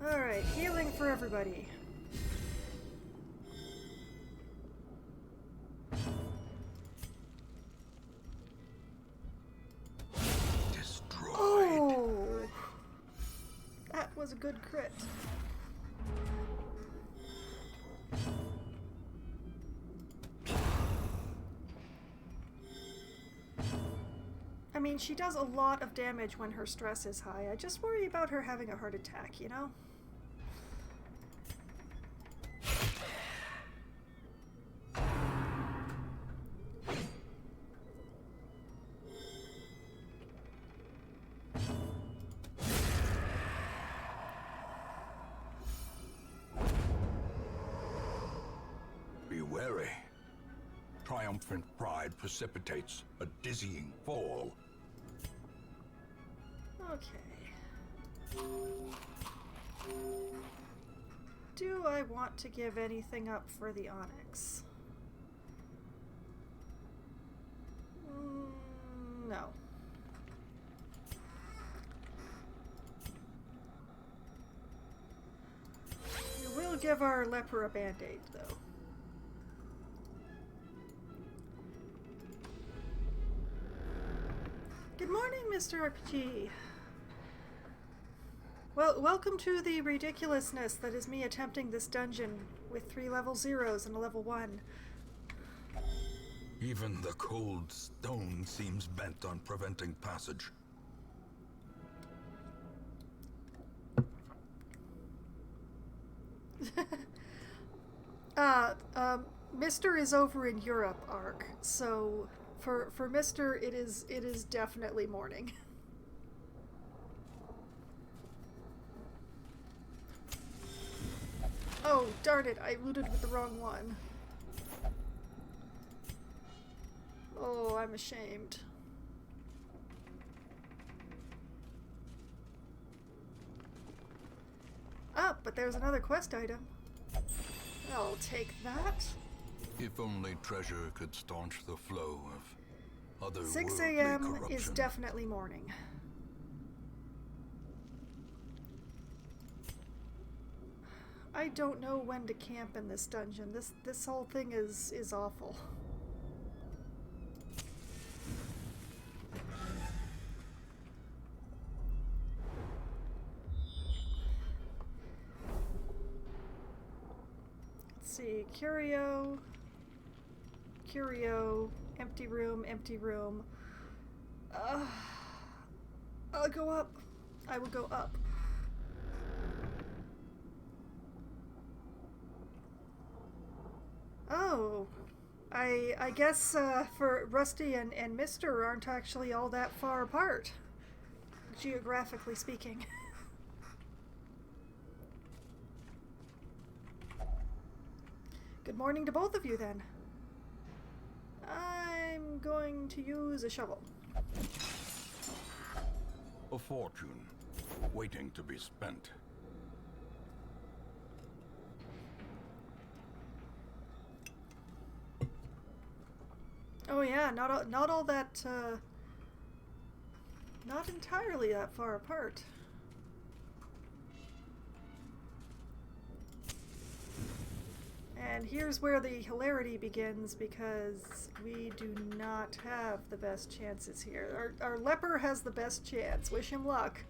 Alright, healing for everybody. Destroyed. Oh! That was a good crit. I mean, she does a lot of damage when her stress is high. I just worry about her having a heart attack, you know? Be wary. Triumphant pride precipitates a dizzying fall. Okay. Do I want to give anything up for the Onyx? No. We will give our leper a band-aid, though. Good morning, Mr. RPG. Well, welcome to the ridiculousness that is me attempting this dungeon with 3 level 0s and a level 1. Even the cold stone seems bent on preventing passage. Mr. is over in Europe, Ark, so for Mr. it is definitely morning. Oh, darn it, I looted with the wrong one. Oh, I'm ashamed. Ah, but there's another quest item. I'll take that. If only treasure could staunch the flow of other 6 worldly a.m. is corruption. definitely morning. I don't know when to camp in this dungeon. This whole thing is awful. Let's see, curio, empty room, empty room. I'll go up. I will go up. Oh, I guess for Rusty and Mister aren't actually all that far apart, geographically speaking. Good morning to both of you, then. I'm going to use a shovel. A fortune, waiting to be spent. Oh yeah, not all that, not entirely that far apart. And here's where the hilarity begins, because we do not have the best chances here. Our leper has the best chance. Wish him luck.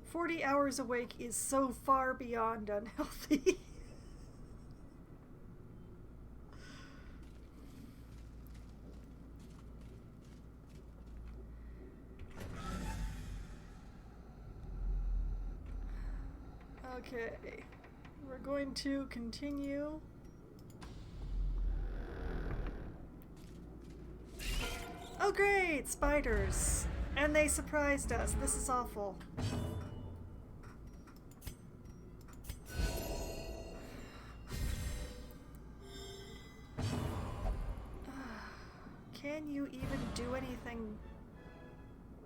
40 hours awake is so far beyond unhealthy. Okay, we're going to continue. Oh great, spiders! And they surprised us. This is awful. Can you even do anything?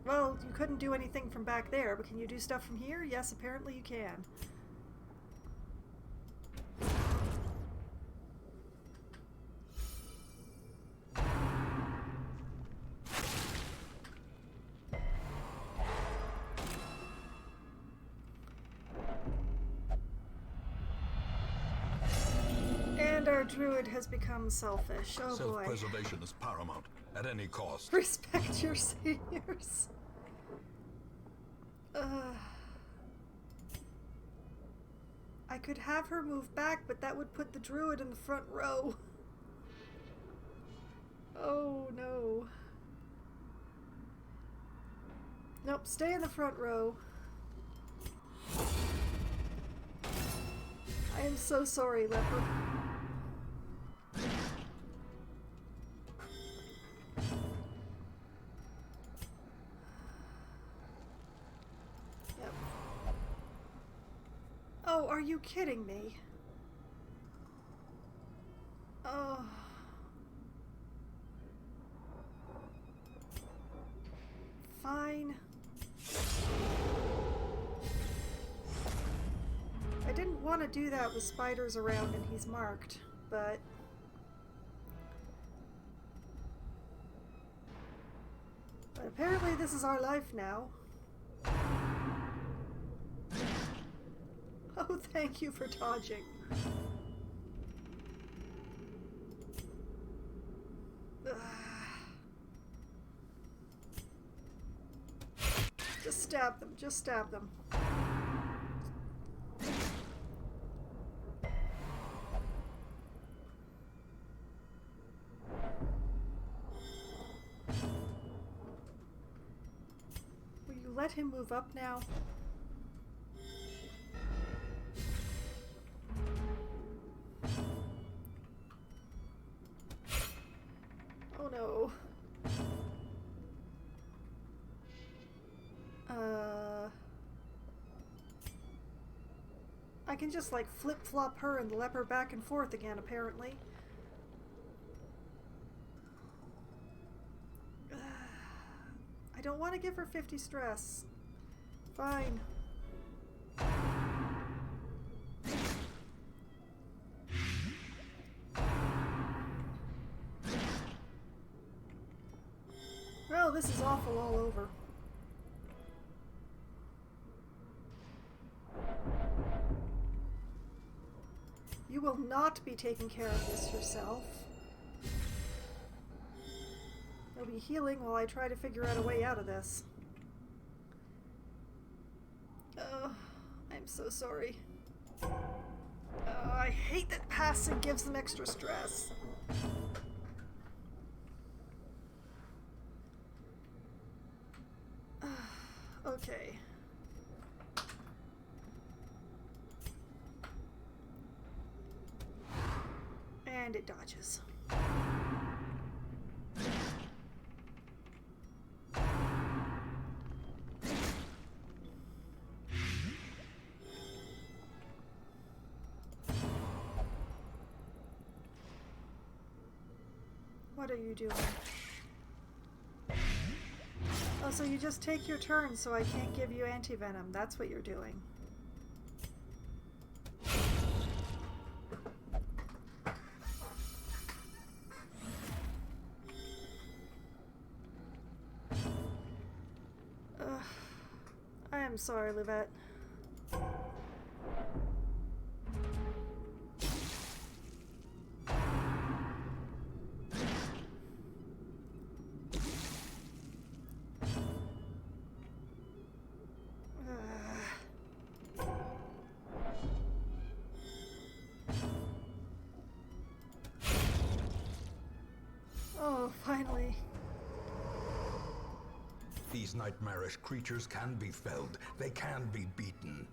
Well, you couldn't do anything from back there, but can you do stuff from here? Yes, apparently you can. And our druid has become selfish. Oh boy. Self-preservation is paramount, at any cost. Respect your seniors. I could have her move back, but that would put the druid in the front row. Oh no. Nope, stay in the front row. I am so sorry, Leper. Yep. Oh, are you kidding me? Oh. Fine. I didn't want to do that with spiders around and he's marked, but... But apparently this is our life now. Oh, thank you for dodging. Just stab them, just stab them. Will you let him move up now? Oh no. I can just like flip-flop her and the leper back and forth again, apparently. I don't want to give her 50 stress. Fine. Well, this is awful all over. You will not be taking care of this yourself. You'll be healing while I try to figure out a way out of this. Oh, I'm so sorry. Oh, I hate that passing gives them extra stress. Okay. And it dodges. What are you doing? Oh, so you just take your turn so I can't give you anti-venom. That's what you're doing. I am sorry, Livette. Oh, finally. These nightmarish creatures can be felled. They can be beaten.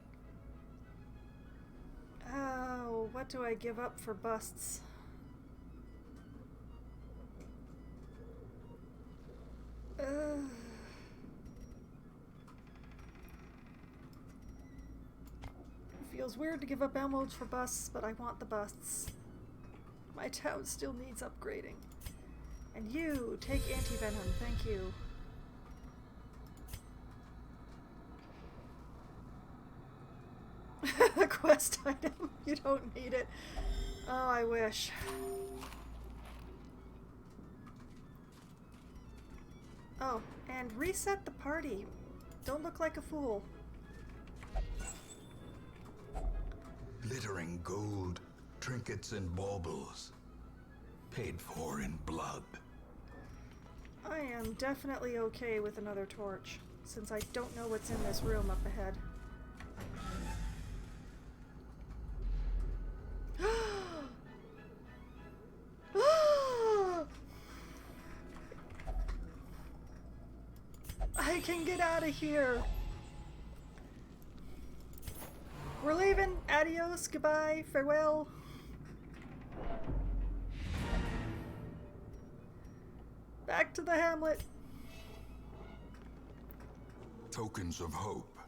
Oh, what do I give up for busts? Feels weird to give up emeralds for busts, but I want the busts. My town still needs upgrading. And you, take anti-venom, thank you. quest item. You don't need it. Oh, I wish. Oh, and reset the party. Don't look like a fool. Glittering gold, trinkets and baubles. Paid for in blood. I am definitely okay with another torch, since I don't know what's in this room up ahead. I can get out of here! We're leaving! Adios, goodbye, farewell! Back to the hamlet! Tokens of hope,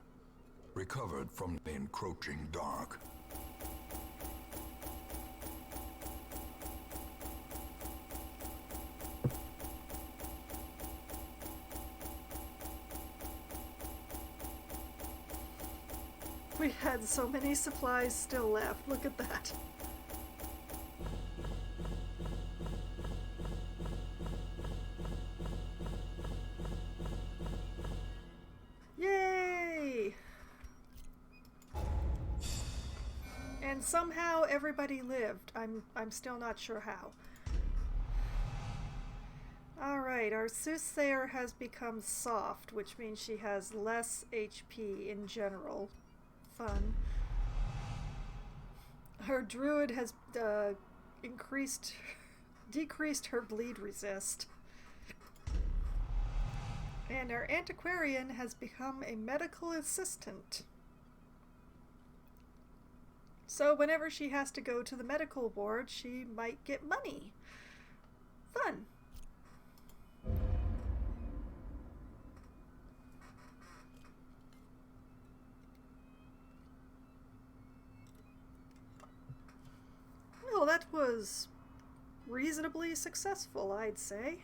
recovered from the encroaching dark. We had so many supplies still left. Look at that. Yay! And somehow everybody lived. I'm still not sure how. Alright, our soothsayer has become soft, which means she has less HP in general. Fun. Her druid has decreased her bleed resist. And our antiquarian has become a medical assistant. So whenever she has to go to the medical ward, she might get money. Fun. Well, that was reasonably successful, I'd say.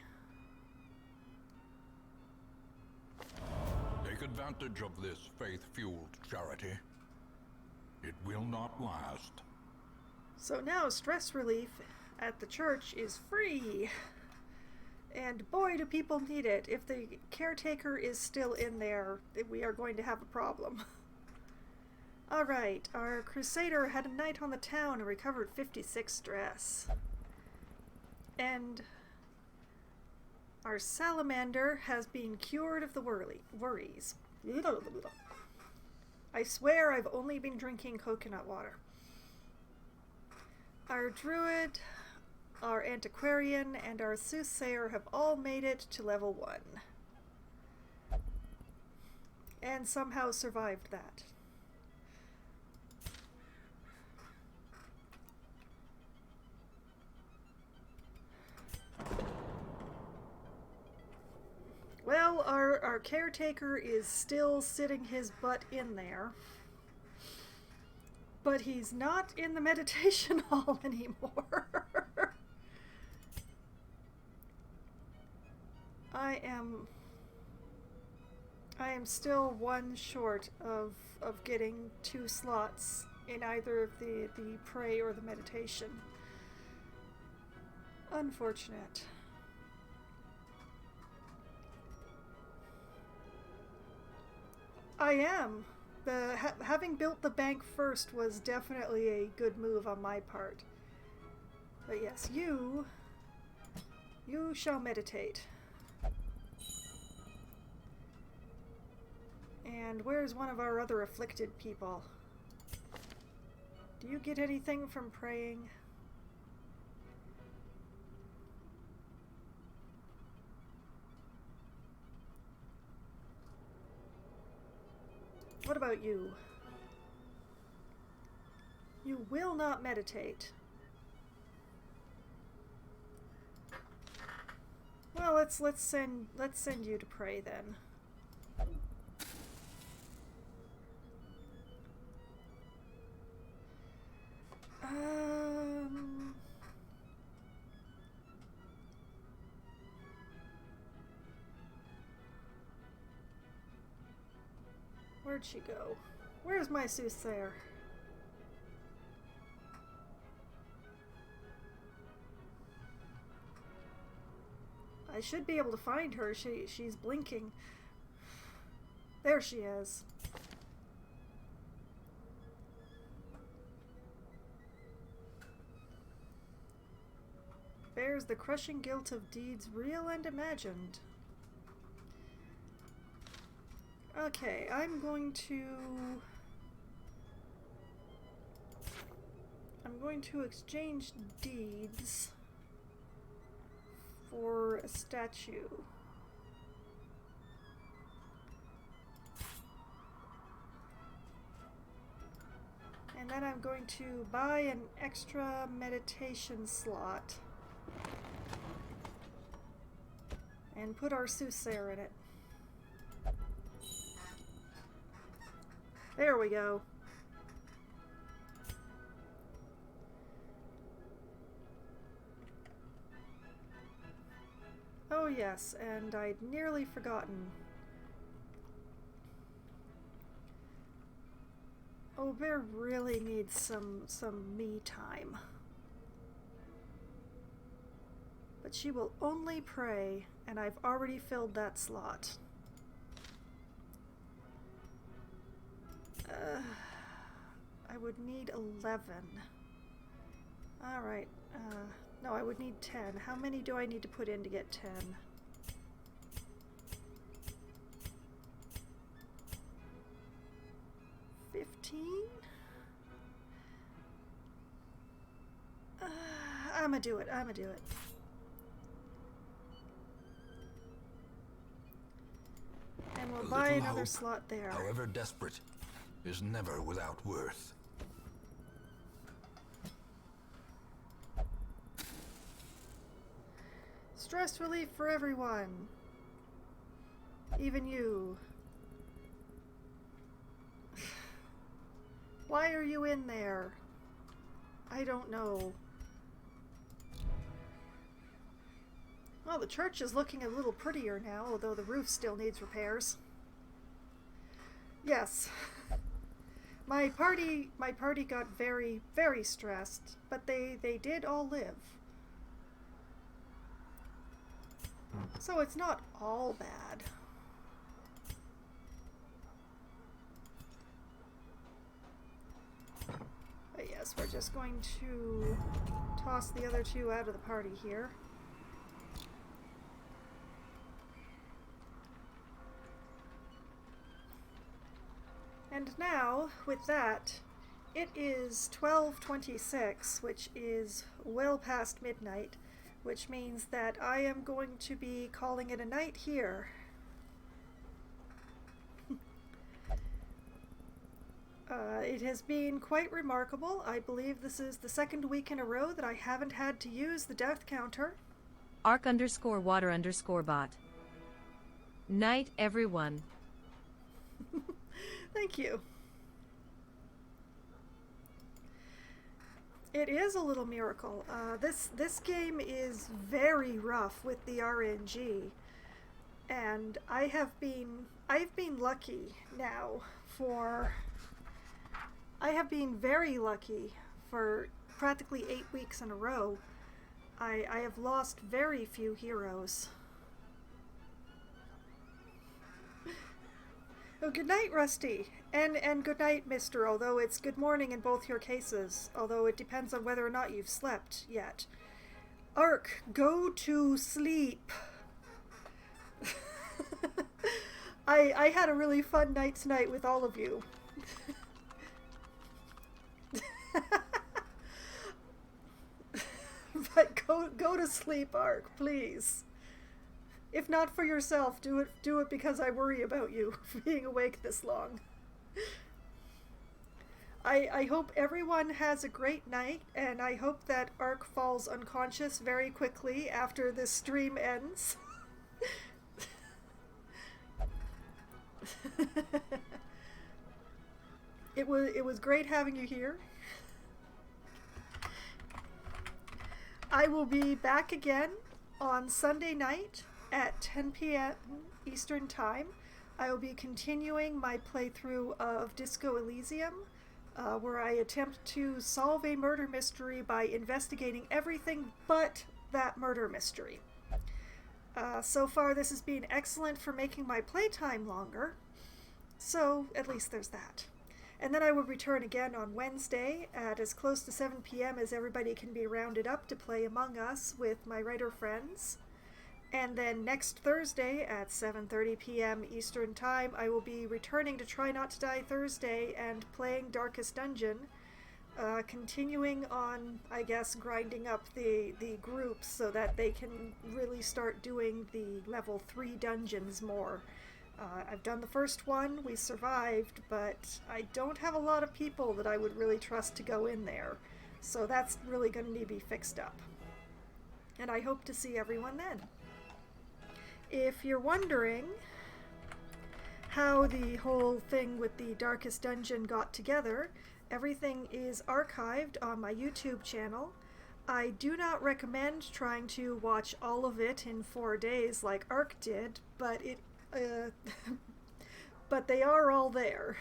Take advantage of this faith-fueled charity. It will not last. So now stress relief at the church is free. And boy, do people need it. If the caretaker is still in there, we are going to have a problem. Alright, our crusader had a night on the town and recovered 56 stress. And our salamander has been cured of the worries. I swear I've only been drinking coconut water. Our druid, our antiquarian, and our soothsayer have all made it to level 1. And somehow survived that. Well, our caretaker is still sitting his butt in there. But he's not in the meditation hall anymore. I am still one short of getting 2 slots in either of the pray or the meditation. Unfortunate. I am. Having built the bank first was definitely a good move on my part. But yes, you shall meditate. And where's one of our other afflicted people? Do you get anything from praying? What about you? You will not meditate. Well, let's send you to pray then. Where'd she go? Where's my soothsayer? I should be able to find her. She's blinking. There she is. Bears the crushing guilt of deeds real and imagined. Okay, I'm going to exchange deeds for a statue. And then I'm going to buy an extra meditation slot and put our soothsayer in it. There we go. Oh yes, and I'd nearly forgotten. Oh, Bear really needs some me time. But she will only pray, and I've already filled that slot. I would need 11. Alright, no, I would need 10. How many do I need to put in to get 10? I'ma do it. And we'll buy another hope, slot there. however desperate, is never without worth. Stress relief for everyone. Even you. Why are you in there? I don't know. Well, the church is looking a little prettier now, although the roof still needs repairs. Yes. My party got very, very stressed, but they did all live. So it's not all bad. But yes, we're just going to toss the other two out of the party here. And now, with that, it is 12:26, which is well past midnight, which means that I am going to be calling it a night here. It has been quite remarkable. I believe this is the second week in a row that I haven't had to use the death counter. Arc_water_bot. Night, everyone. Thank you. It is a little miracle. This game is very rough with the RNG, and I've been lucky now for. I have been very lucky for practically 8 weeks in a row. I have lost very few heroes. Oh, good night, Rusty. And good night, Mister, although it's good morning in both your cases, although it depends on whether or not you've slept yet. Ark, go to sleep. I had a really fun night tonight with all of you. But go to sleep, Ark, please. If not for yourself, do it because I worry about you being awake this long. I hope everyone has a great night, and I hope that Ark falls unconscious very quickly after this stream ends. It was great having you here. I will be back again on Sunday night at 10 p.m. Eastern Time. I will be continuing my playthrough of Disco Elysium, where I attempt to solve a murder mystery by investigating everything but that murder mystery. So far, this has been excellent for making my playtime longer, so at least there's that. And then I will return again on Wednesday at as close to 7 p.m. as everybody can be rounded up to play Among Us with my writer friends. And then next Thursday at 7:30 p.m. Eastern Time, I will be returning to Try Not to Die Thursday and playing Darkest Dungeon, continuing on, I guess, grinding up the groups so that they can really start doing the level 3 dungeons more. I've done the first one, we survived, but I don't have a lot of people that I would really trust to go in there. So that's really going to need to be fixed up. And I hope to see everyone then. If you're wondering how the whole thing with the Darkest Dungeon got together, everything is archived on my YouTube channel. I do not recommend trying to watch all of it in 4 days like Ark did, but but they are all there.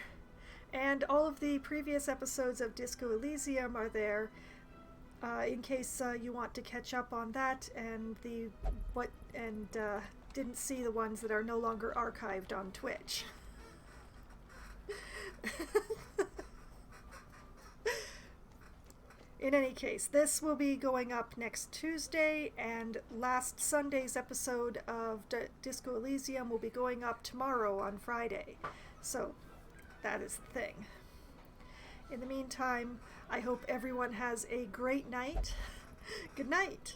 And all of the previous episodes of Disco Elysium are there, in case you want to catch up on that and didn't see the ones that are no longer archived on Twitch. In any case, this will be going up next Tuesday, and last Sunday's episode of Disco Elysium will be going up tomorrow on Friday. So, that is the thing. In the meantime, I hope everyone has a great night. Good night!